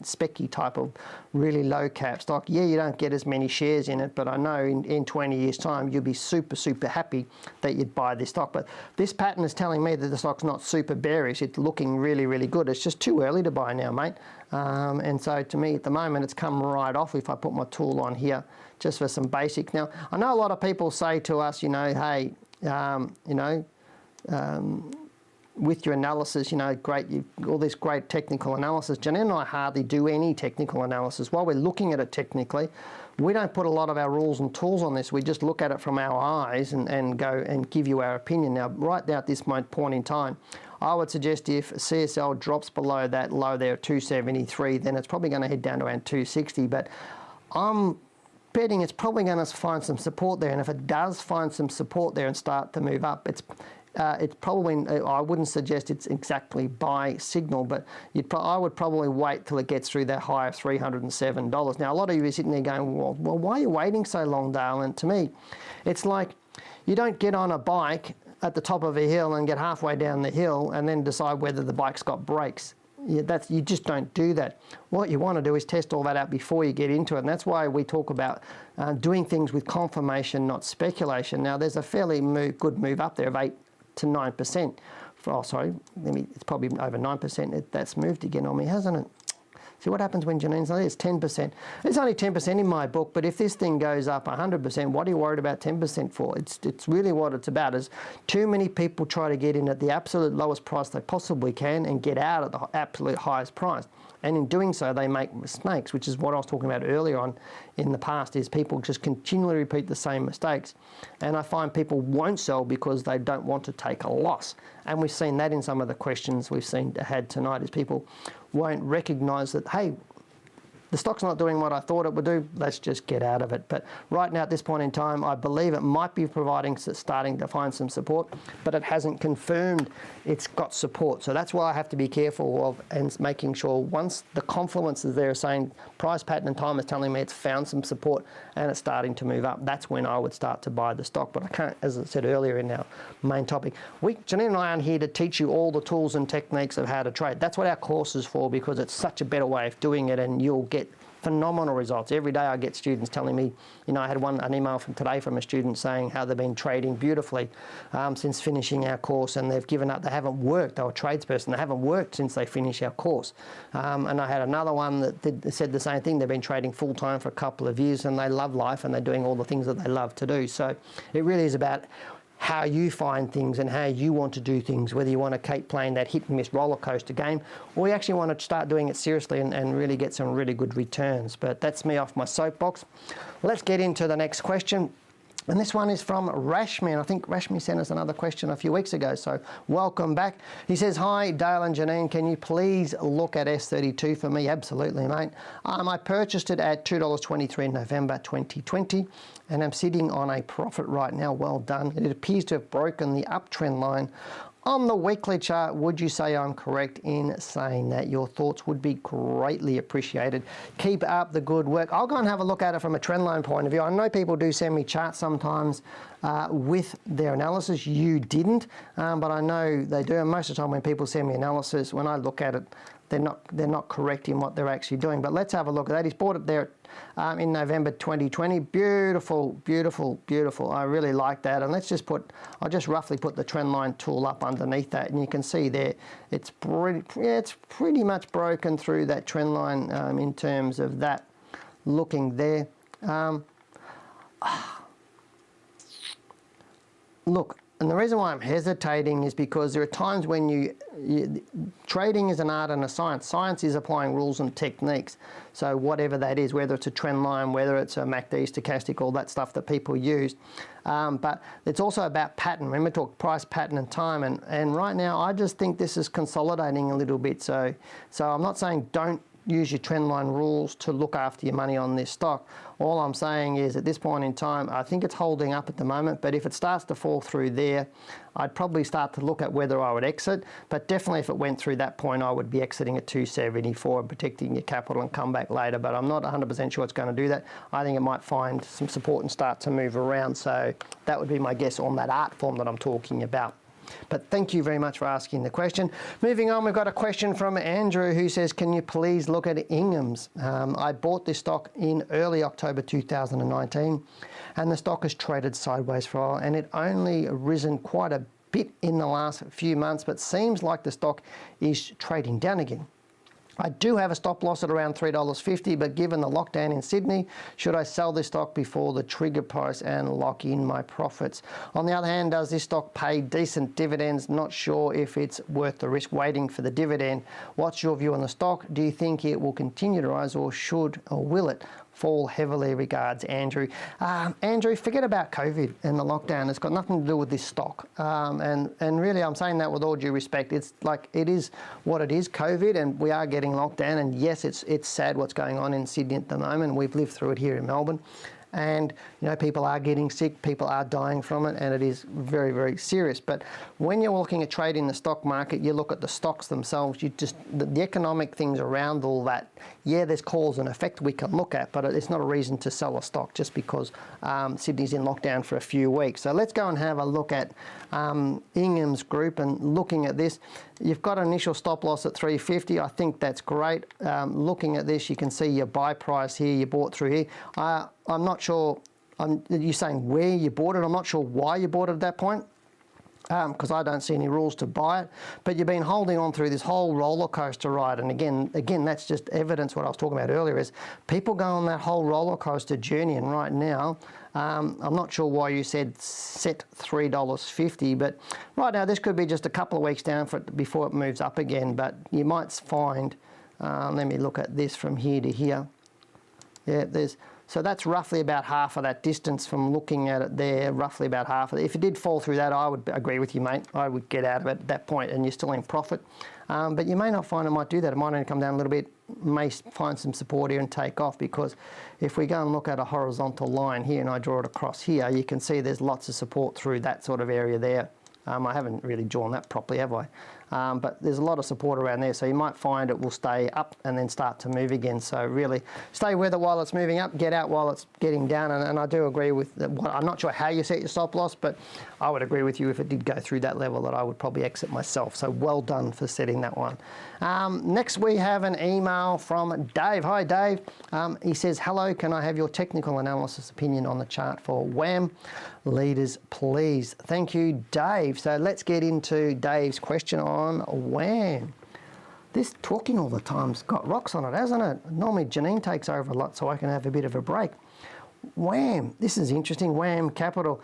A: specky type of really low cap stock. Yeah, you don't get as many shares in it, but I know in 20 years time you'll be super happy that you'd buy this stock. But this pattern is telling me that the stock's not super bearish. It's looking really good. It's just too early to buy now, mate. And so to me at the moment, it's come right off. If I put my tool on here just for some basic. Now I know a lot of people say to us, hey, with your analysis, great, all this great technical analysis. Janine and I hardly do any technical analysis. While we're looking at it technically, we don't put a lot of our rules and tools on this. We just look at it from our eyes and go and give you our opinion. Now, right now at this point in time, I would suggest if CSL drops below that low there at 273, then it's probably going to head down to around 260. But I'm betting it's probably going to find some support there. And if it does find some support there and start to move up, it's probably, I wouldn't suggest it's exactly buy signal, but I would probably wait till it gets through that high of $307. Now, a lot of you are sitting there going, well, why are you waiting so long, Dale? And to me, it's like you don't get on a bike at the top of a hill and get halfway down the hill and then decide whether the bike's got brakes. You just don't do that. What you want to do is test all that out before you get into it, and that's why we talk about doing things with confirmation, not speculation. Now, there's a fairly good move up there of 8 to 9% oh sorry, it's probably over 9%. That's moved again on me, hasn't it? See what happens when Janine's on there? It's 10%. It's only 10% in my book, but if this thing goes up 100%, what are you worried about 10% for? It's really what it's about, is too many people try to get in at the absolute lowest price they possibly can and get out at the absolute highest price. And in doing so, they make mistakes, which is what I was talking about earlier on in the past, is people just continually repeat the same mistakes. And I find people won't sell because they don't want to take a loss. And we've seen that in some of the questions we've had tonight, is people won't recognise that, hey, the stock's not doing what I thought it would do, let's just get out of it. But right now at this point in time, I believe it might be starting to find some support, but it hasn't confirmed it's got support. So that's why I have to be careful of and making sure once the confluence is there saying price pattern and time is telling me it's found some support and it's starting to move up, that's when I would start to buy the stock. But I can't, as I said earlier in our main topic, Janine and I aren't here to teach you all the tools and techniques of how to trade. That's what our course is for, because it's such a better way of doing it, and you'll get phenomenal results. Every day I get students telling me, I had an email from today from a student saying how they've been trading beautifully since finishing our course, and they've given up. They haven't worked. They were a tradesperson. They haven't worked since they finished our course. And I had another one that said the same thing. They've been trading full time for a couple of years and they love life and they're doing all the things that they love to do. So it really is about how you find things and how you want to do things, whether you want to keep playing that hit and miss roller coaster game, or you actually want to start doing it seriously and really get some really good returns. But that's me off my soapbox. Let's get into the next question. And this one is from Rashmi. I think Rashmi sent us another question a few weeks ago, so welcome back. He says, hi, Dale and Janine, can you please look at S32 for me? Absolutely, mate. I purchased it at $2.23 in November 2020, and I'm sitting on a profit right now. Well done. It appears to have broken the uptrend line on the weekly chart. Would you say I'm correct in saying that? Your thoughts would be greatly appreciated. Keep up the good work. I'll go and have a look at it from a trend line point of view. I know people do send me charts sometimes with their analysis. You didn't, but I know they do. And most of the time when people send me analysis, when I look at it, they're not correct in what they're actually doing. But let's have a look at that. He's bought it there in November 2020. Beautiful, beautiful, beautiful. I really like that. And I'll just roughly put the trend line tool up underneath that, and you can see there it's pretty much broken through that trend line in terms of that looking there. Look, and the reason why I'm hesitating is because there are times when trading is an art and a science. Science is applying rules and techniques. So whatever that is, whether it's a trend line, whether it's a MACD, stochastic, all that stuff that people use. But it's also about pattern. Remember, talk price, pattern and time. And right now, I just think this is consolidating a little bit. So I'm not saying don't use your trend line rules to look after your money on this stock. All I'm saying is at this point in time, I think it's holding up at the moment, but if it starts to fall through there, I'd probably start to look at whether I would exit. But definitely if it went through that point, I would be exiting at 274 and protecting your capital and come back later. But I'm not 100% sure it's going to do that. I think it might find some support and start to move around. So that would be my guess on that art form that I'm talking about. But thank you very much for asking the question. Moving on, we've got a question from Andrew who says, can you please look at Ingham's? I bought this stock in early October 2019 and the stock has traded sideways for a while, and it only risen quite a bit in the last few months, but seems like the stock is trading down again. I do have a stop loss at around $3.50, but given the lockdown in Sydney, should I sell this stock before the trigger price and lock in my profits? On the other hand, does this stock pay decent dividends? Not sure if it's worth the risk waiting for the dividend. What's your view on the stock? Do you think it will continue to rise, or will it fall heavily? Regards, Andrew. Andrew, forget about COVID and the lockdown. It's got nothing to do with this stock. And really, I'm saying that with all due respect. It's like, it is what it is, COVID, and we are getting locked down. And yes, it's sad what's going on in Sydney at the moment. We've lived through it here in Melbourne. And, people are getting sick, people are dying from it, and it is very, very serious. But when you're looking at trading the stock market, you look at the stocks themselves, the economic things around all that. Yeah, there's cause and effect we can look at, but it's not a reason to sell a stock just because Sydney's in lockdown for a few weeks. So let's go and have a look at Ingham's Group and looking at this. You've got an initial stop loss at 350. I think that's great. Looking at this, you can see your buy price here, you bought through here. I'm not sure, you're saying where you bought it. I'm not sure why you bought it at that point. because I don't see any rules to buy it. But you've been holding on through this whole roller coaster ride, and again, that's just evidence what I was talking about earlier is people go on that whole roller coaster journey, and right now, I'm not sure why you said set $3.50, but right now this could be just a couple of weeks down before it moves up again. But you might find, let me look at this from here to here. Yeah, so that's roughly about half of that distance from looking at it there, roughly about half of it. If it did fall through that, I would agree with you, mate. I would get out of it at that point and you're still in profit. But you may not find it might do that. It might only come down a little bit, may find some support here and take off, because if we go and look at a horizontal line here and I draw it across here, you can see there's lots of support through that sort of area there. I haven't really drawn that properly, have I? But there's a lot of support around there, so you might find it will stay up and then start to move again. So really stay with it while it's moving up, get out while it's getting down. And I do agree with that. I'm not sure how you set your stop loss, but I would agree with you if it did go through that level that I would probably exit myself. So well done for setting that one. Next we have an email from Dave. Hi Dave. He says, hello, can I have your technical analysis opinion on the chart for WHAM leaders, please? Thank you, Dave. So let's get into Dave's question on WHAM. This talking all the time's got rocks on it, hasn't it? Normally Janine takes over a lot so I can have a bit of a break. WHAM, this is interesting. WHAM Capital.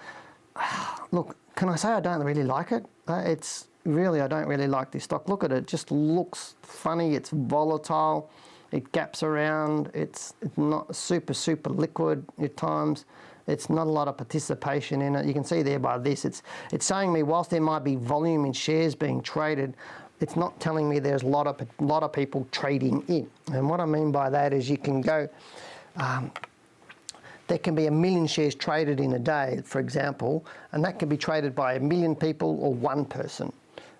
A: Look, can I say I don't really like it? It's really, I don't really like this stock. Look at it, it just looks funny. It's volatile. It gaps around. It's not super liquid at times. It's not a lot of participation in it. You can see there by this, it's showing me whilst there might be volume in shares being traded, it's not telling me there's a lot of people trading in. And what I mean by that is you can go, there can be 1 million shares traded in a day, for example, and that can be traded by 1 million people or one person.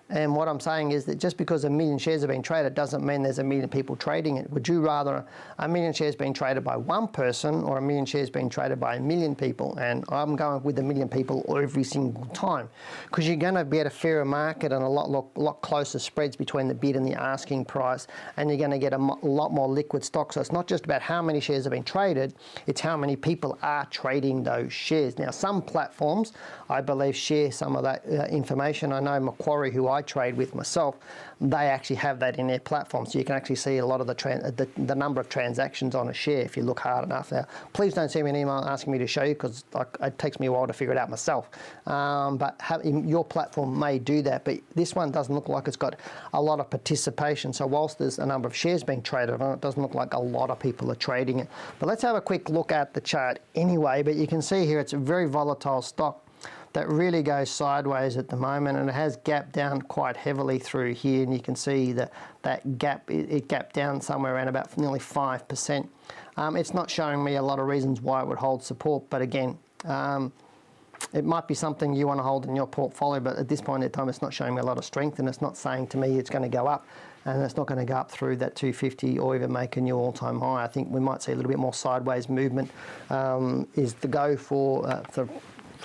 A: And what I'm saying is that just because 1 million shares are being traded doesn't mean there's 1 million people trading it. Would you rather 1 million shares being traded by one person or 1 million shares being traded by 1 million people? And I'm going with 1 million people every single time, because you're going to get a fairer market and a lot closer spreads between the bid and the asking price, and you're going to get a lot more liquid stock. So it's not just about how many shares have been traded, it's how many people are trading those shares. Now, some platforms, I believe, share some of that information. I know Macquarie, who I trade with myself, they actually have that in their platform, so you can actually see a lot of the number of transactions on a share if you look hard enough. Now, please don't send me an email asking me to show you, because it takes me a while to figure it out myself. But your platform may do that, but this one doesn't look like it's got a lot of participation. So whilst there's a number of shares being traded on it, doesn't look like a lot of people are trading it. But let's have a quick look at the chart anyway. But you can see here it's a very volatile stock that really goes sideways at the moment, and it has gapped down quite heavily through here, and you can see that gap, it gapped down somewhere around about nearly 5%. It's not showing me a lot of reasons why it would hold support, but again, it might be something you want to hold in your portfolio, but at this point in time it's not showing me a lot of strength, and it's not saying to me it's going to go up, and it's not going to go up through that 250 or even make a new all-time high. I think we might see a little bit more sideways movement is the go for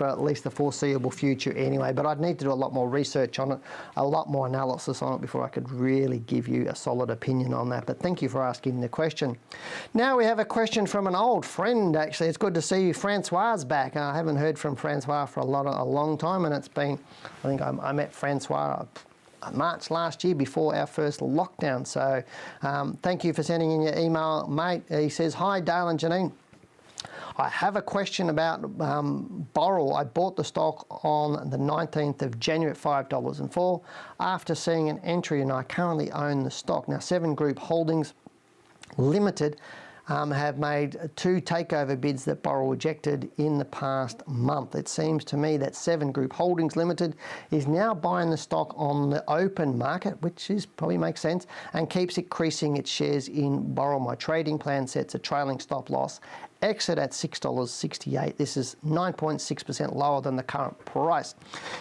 A: at least the foreseeable future anyway. But I'd need to do a lot more research on it, a lot more analysis on it before I could really give you a solid opinion on that. But thank you for asking the question. Now we have a question from an old friend, actually. It's good to see you. Francois back. I haven't heard from Francois for a long time, and it's been, I think I met Francois March last year before our first lockdown. So thank you for sending in your email, mate. He says, hi Dale and Janine. I have a question about Boral. I bought the stock on the 19th of January at $5.04 after seeing an entry, and I currently own the stock. Now, 7 Group Holdings Limited have made 2 takeover bids that Boral rejected in the past month. It seems to me that 7 Group Holdings Limited is now buying the stock on the open market, which is probably makes sense, and keeps increasing its shares in Boral. My trading plan sets a trailing stop loss exit at $6.68. This is 9.6% lower than the current price.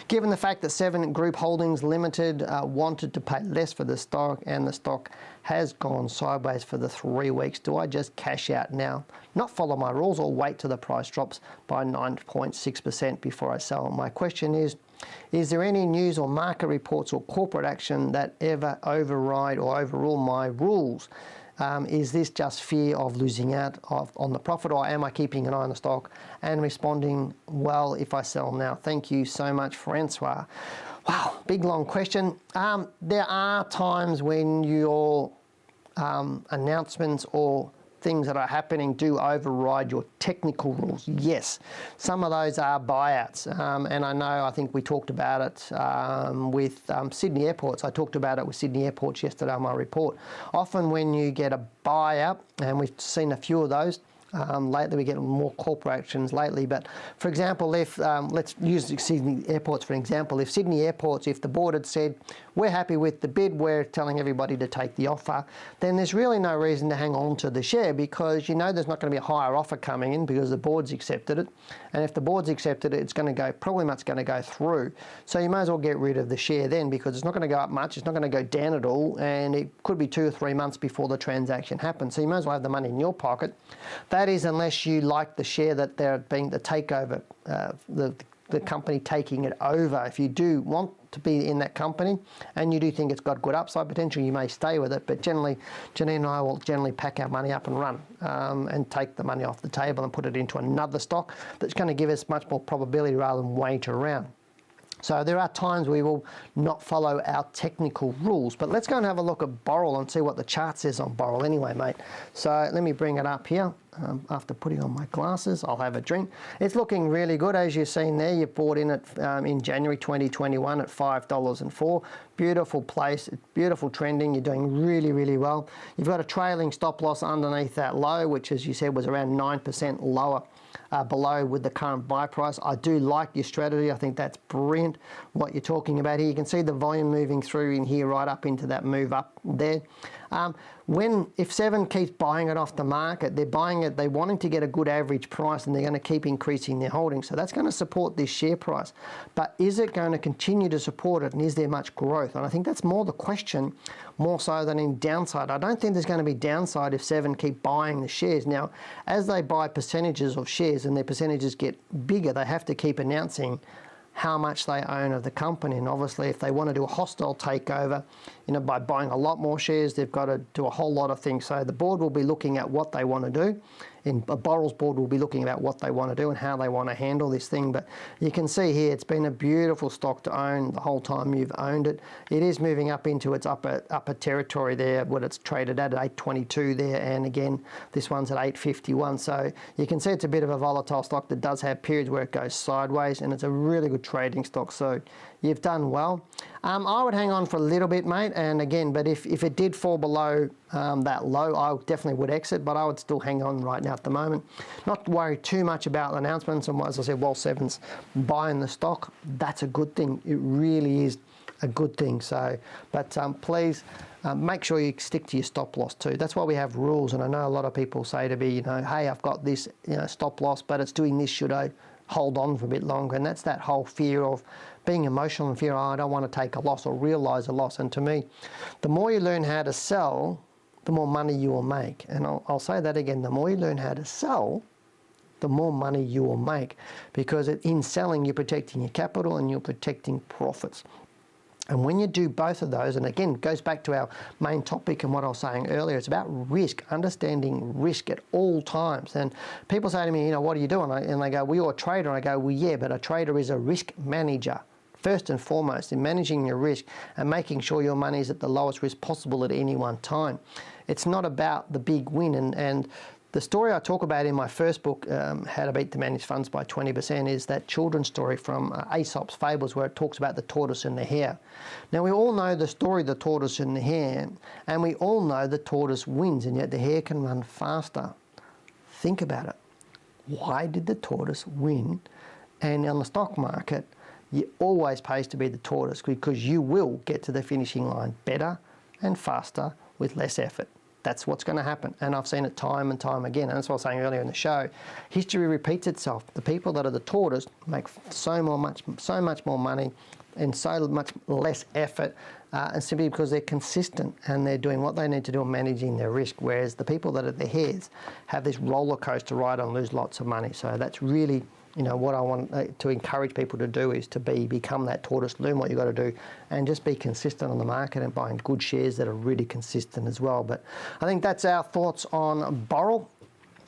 A: Given the fact that 7 Group Holdings Limited wanted to pay less for the stock, and the stock has gone sideways for the 3 weeks, do I just cash out now, not follow my rules, or wait till the price drops by 9.6% before I sell? My question is there any news or market reports or corporate action that ever override or overrule my rules? Is this just fear of losing out on the profit, or am I keeping an eye on the stock and responding well if I sell now? Thank you so much, Francois. Wow, big long question. There are times when your announcements or things that are happening do override your technical rules. Yes, some of those are buyouts, and I think we talked about it with Sydney Airports. I talked about it with Sydney Airports yesterday on my report. Often when you get a buyout, and we've seen a few of those, lately we get more corporations lately, but for example, if let's use Sydney Airports for an example. If Sydney Airports, if the board had said, we're happy with the bid, we're telling everybody to take the offer, then there's really no reason to hang on to the share, because you know there's not going to be a higher offer coming in because the board's accepted it, and if the board's accepted it, it's going to go, probably much going to go through. So you may as well get rid of the share then, because it's not going to go up much, it's not going to go down at all, and it could be 2 or 3 months before the transaction happens. So you may as well have the money in your pocket. That is, unless you like the share that they're being the takeover, the company taking it over. If you do want to be in that company and you do think it's got good upside potential, you may stay with it. But generally, Janine and I will generally pack our money up and run and take the money off the table and put it into another stock that's going to give us much more probability rather than wait around. So there are times we will not follow our technical rules. But let's go and have a look at Boral and see what the chart says on Boral anyway, mate. So let me bring it up here. After putting on my glasses, I'll have a drink. It's looking really good, as you've seen there. You bought in it in January 2021 at $5.04. Beautiful place, beautiful trending. You're doing really, really well. You've got a trailing stop loss underneath that low, which, as you said, was around 9% lower below with the current buy price. I do like your strategy. I think that's brilliant what you're talking about here. You can see the volume moving through in here right up into that move up there. If Seven keeps buying it off the market, they're buying it, they're wanting to get a good average price, and they're going to keep increasing their holdings. So that's going to support this share price. But is it going to continue to support it, and is there much growth? And I think that's more the question, more so than in downside. I don't think there's going to be downside if Seven keep buying the shares. Now, as they buy percentages of shares and their percentages get bigger, they have to keep announcing how much they own of the company. And obviously, if they want to do a hostile takeover, by buying a lot more shares, they've got to do a whole lot of things. So the board will be looking at what they want to do. And Boral's board will be looking at what they want to do and how they want to handle this thing. But you can see here, it's been a beautiful stock to own the whole time you've owned it. It is moving up into its upper territory there, what it's traded at 822 there. And again, this one's at 851. So you can see it's a bit of a volatile stock that does have periods where it goes sideways, and it's a really good trading stock. So you've done well. I would hang on for a little bit, mate. And again, but if it did fall below that low, I definitely would exit, but I would still hang on right now at the moment. Not worry too much about the announcements. And as I said, while Seven's buying the stock, that's a good thing. It really is a good thing. So, but please make sure you stick to your stop loss too. That's why we have rules. And I know a lot of people say to me, hey, I've got this stop loss, but it's doing this. Should I hold on for a bit longer? And that's that whole fear of being emotional and fear, I don't want to take a loss or realise a loss. And to me, the more you learn how to sell, the more money you will make. And I'll say that again, the more you learn how to sell, the more money you will make. Because in selling, you're protecting your capital and you're protecting profits. And when you do both of those, and again, it goes back to our main topic and what I was saying earlier, it's about risk, understanding risk at all times. And people say to me, what do you do? And they go, well, you're a trader. And I go, well, yeah, but a trader is a risk manager. First and foremost, in managing your risk and making sure your money is at the lowest risk possible at any one time. It's not about the big win. And the story I talk about in my first book, How to Beat the Managed Funds by 20%, is that children's story from Aesop's Fables, where it talks about the tortoise and the hare. Now, we all know the story, the tortoise and the hare, and we all know the tortoise wins, and yet the hare can run faster. Think about it. Why did the tortoise win? And on the stock market, it always pays to be the tortoise, because you will get to the finishing line better and faster with less effort. That's what's going to happen. And I've seen it time and time again. And that's what I was saying earlier in the show. History repeats itself. The people that are the tortoise make so much more money and so much less effort, and simply because they're consistent and they're doing what they need to do in managing their risk. Whereas the people that are the hares have this roller coaster ride and lose lots of money. So that's really you know, what I want to encourage people to do is to become that tortoise, learn what you've got to do, and just be consistent on the market and buying good shares that are really consistent as well. But I think that's our thoughts on Boral.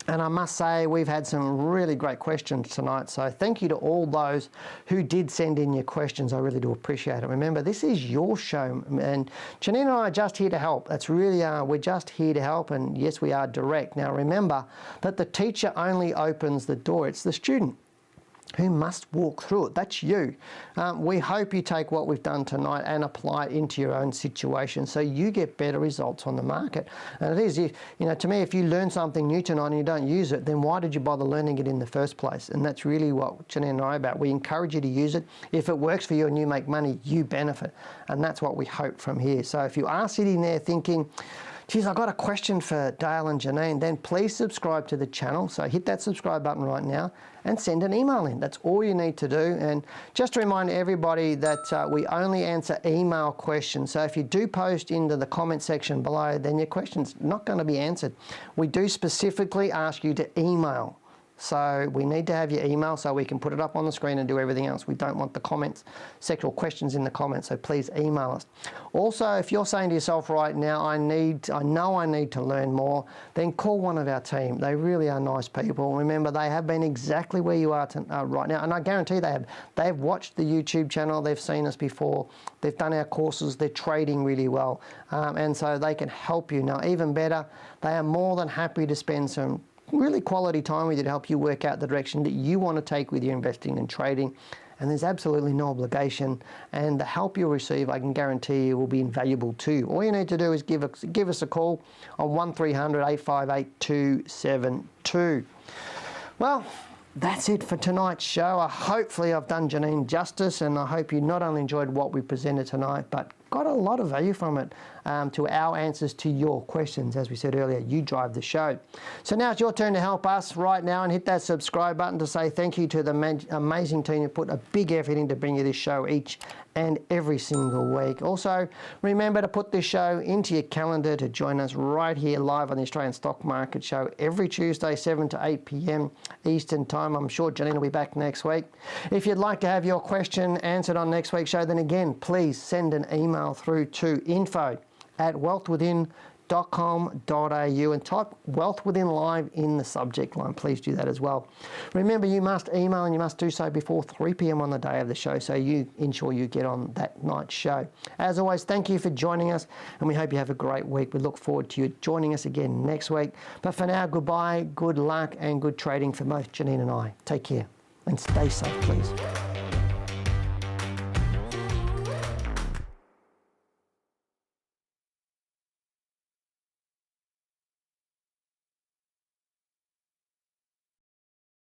A: And I must say, we've had some really great questions tonight. So thank you to all those who did send in your questions. I really do appreciate it. Remember, this is your show. And Janine and I are just here to help. That's really, we're just here to help. And yes, we are direct. Now, remember that the teacher only opens the door. It's the student who must walk through it. That's you. We hope you take what we've done tonight and apply it into your own situation so you get better results on the market. And it is, you know, to me, if you learn something new tonight and you don't use it, then why did you bother learning it in the first place? And that's really what Janine and I are about. We encourage you to use it. If it works for you and you make money, you benefit. And that's what we hope from here. So if you are sitting there thinking, geez, I've got a question for Dale and Janine, then please subscribe to the channel. So hit that subscribe button right now and send an email in. That's all you need to do. And just to remind everybody that we only answer email questions. So if you do post into the comment section below, then your question's not going to be answered. We do specifically ask you to email. So we need to have your email so we can put it up on the screen and do everything else. We don't want the comments, sexual questions in the comments, so please email us. Also, if you're saying to yourself right now, I know I need to learn more, then call one of our team. They really are nice people. Remember, they have been exactly where you are right now, and I guarantee they have. They've watched the YouTube channel, they've seen us before, they've done our courses, they're trading really well, and so they can help you. Now, even better, they are more than happy to spend some really quality time with you to help you work out the direction that you want to take with your investing and trading. And there's absolutely no obligation, and the help you'll receive, I can guarantee you, will be invaluable to you. All you need to do is give us a call on 1300 858 272. Well, that's it for tonight's show. Hopefully I've done Janine justice, and I hope you not only enjoyed what we presented tonight, but got a lot of value from it, to our answers to your questions. As we said earlier, you drive the show. So now it's your turn to help us right now and hit that subscribe button to say thank you to the amazing team who put a big effort in to bring you this show each and every single week. Also, remember to put this show into your calendar to join us right here live on the Australian Stock Market Show every Tuesday, 7 to 8 p.m. Eastern Time. I'm sure Janine will be back next week. If you'd like to have your question answered on next week's show, then again, please send an email through to info@wealthwithin.com.au and type Wealth Within Live in the subject line. Please do that as well. Remember, you must email, and you must do so before 3 p.m. on the day of the show, so you ensure you get on that night's show. As always, thank you for joining us, and we hope you have a great week. We look forward to you joining us again next week. But for now, goodbye, good luck, and good trading for both Janine and I. Take care, and stay safe, please.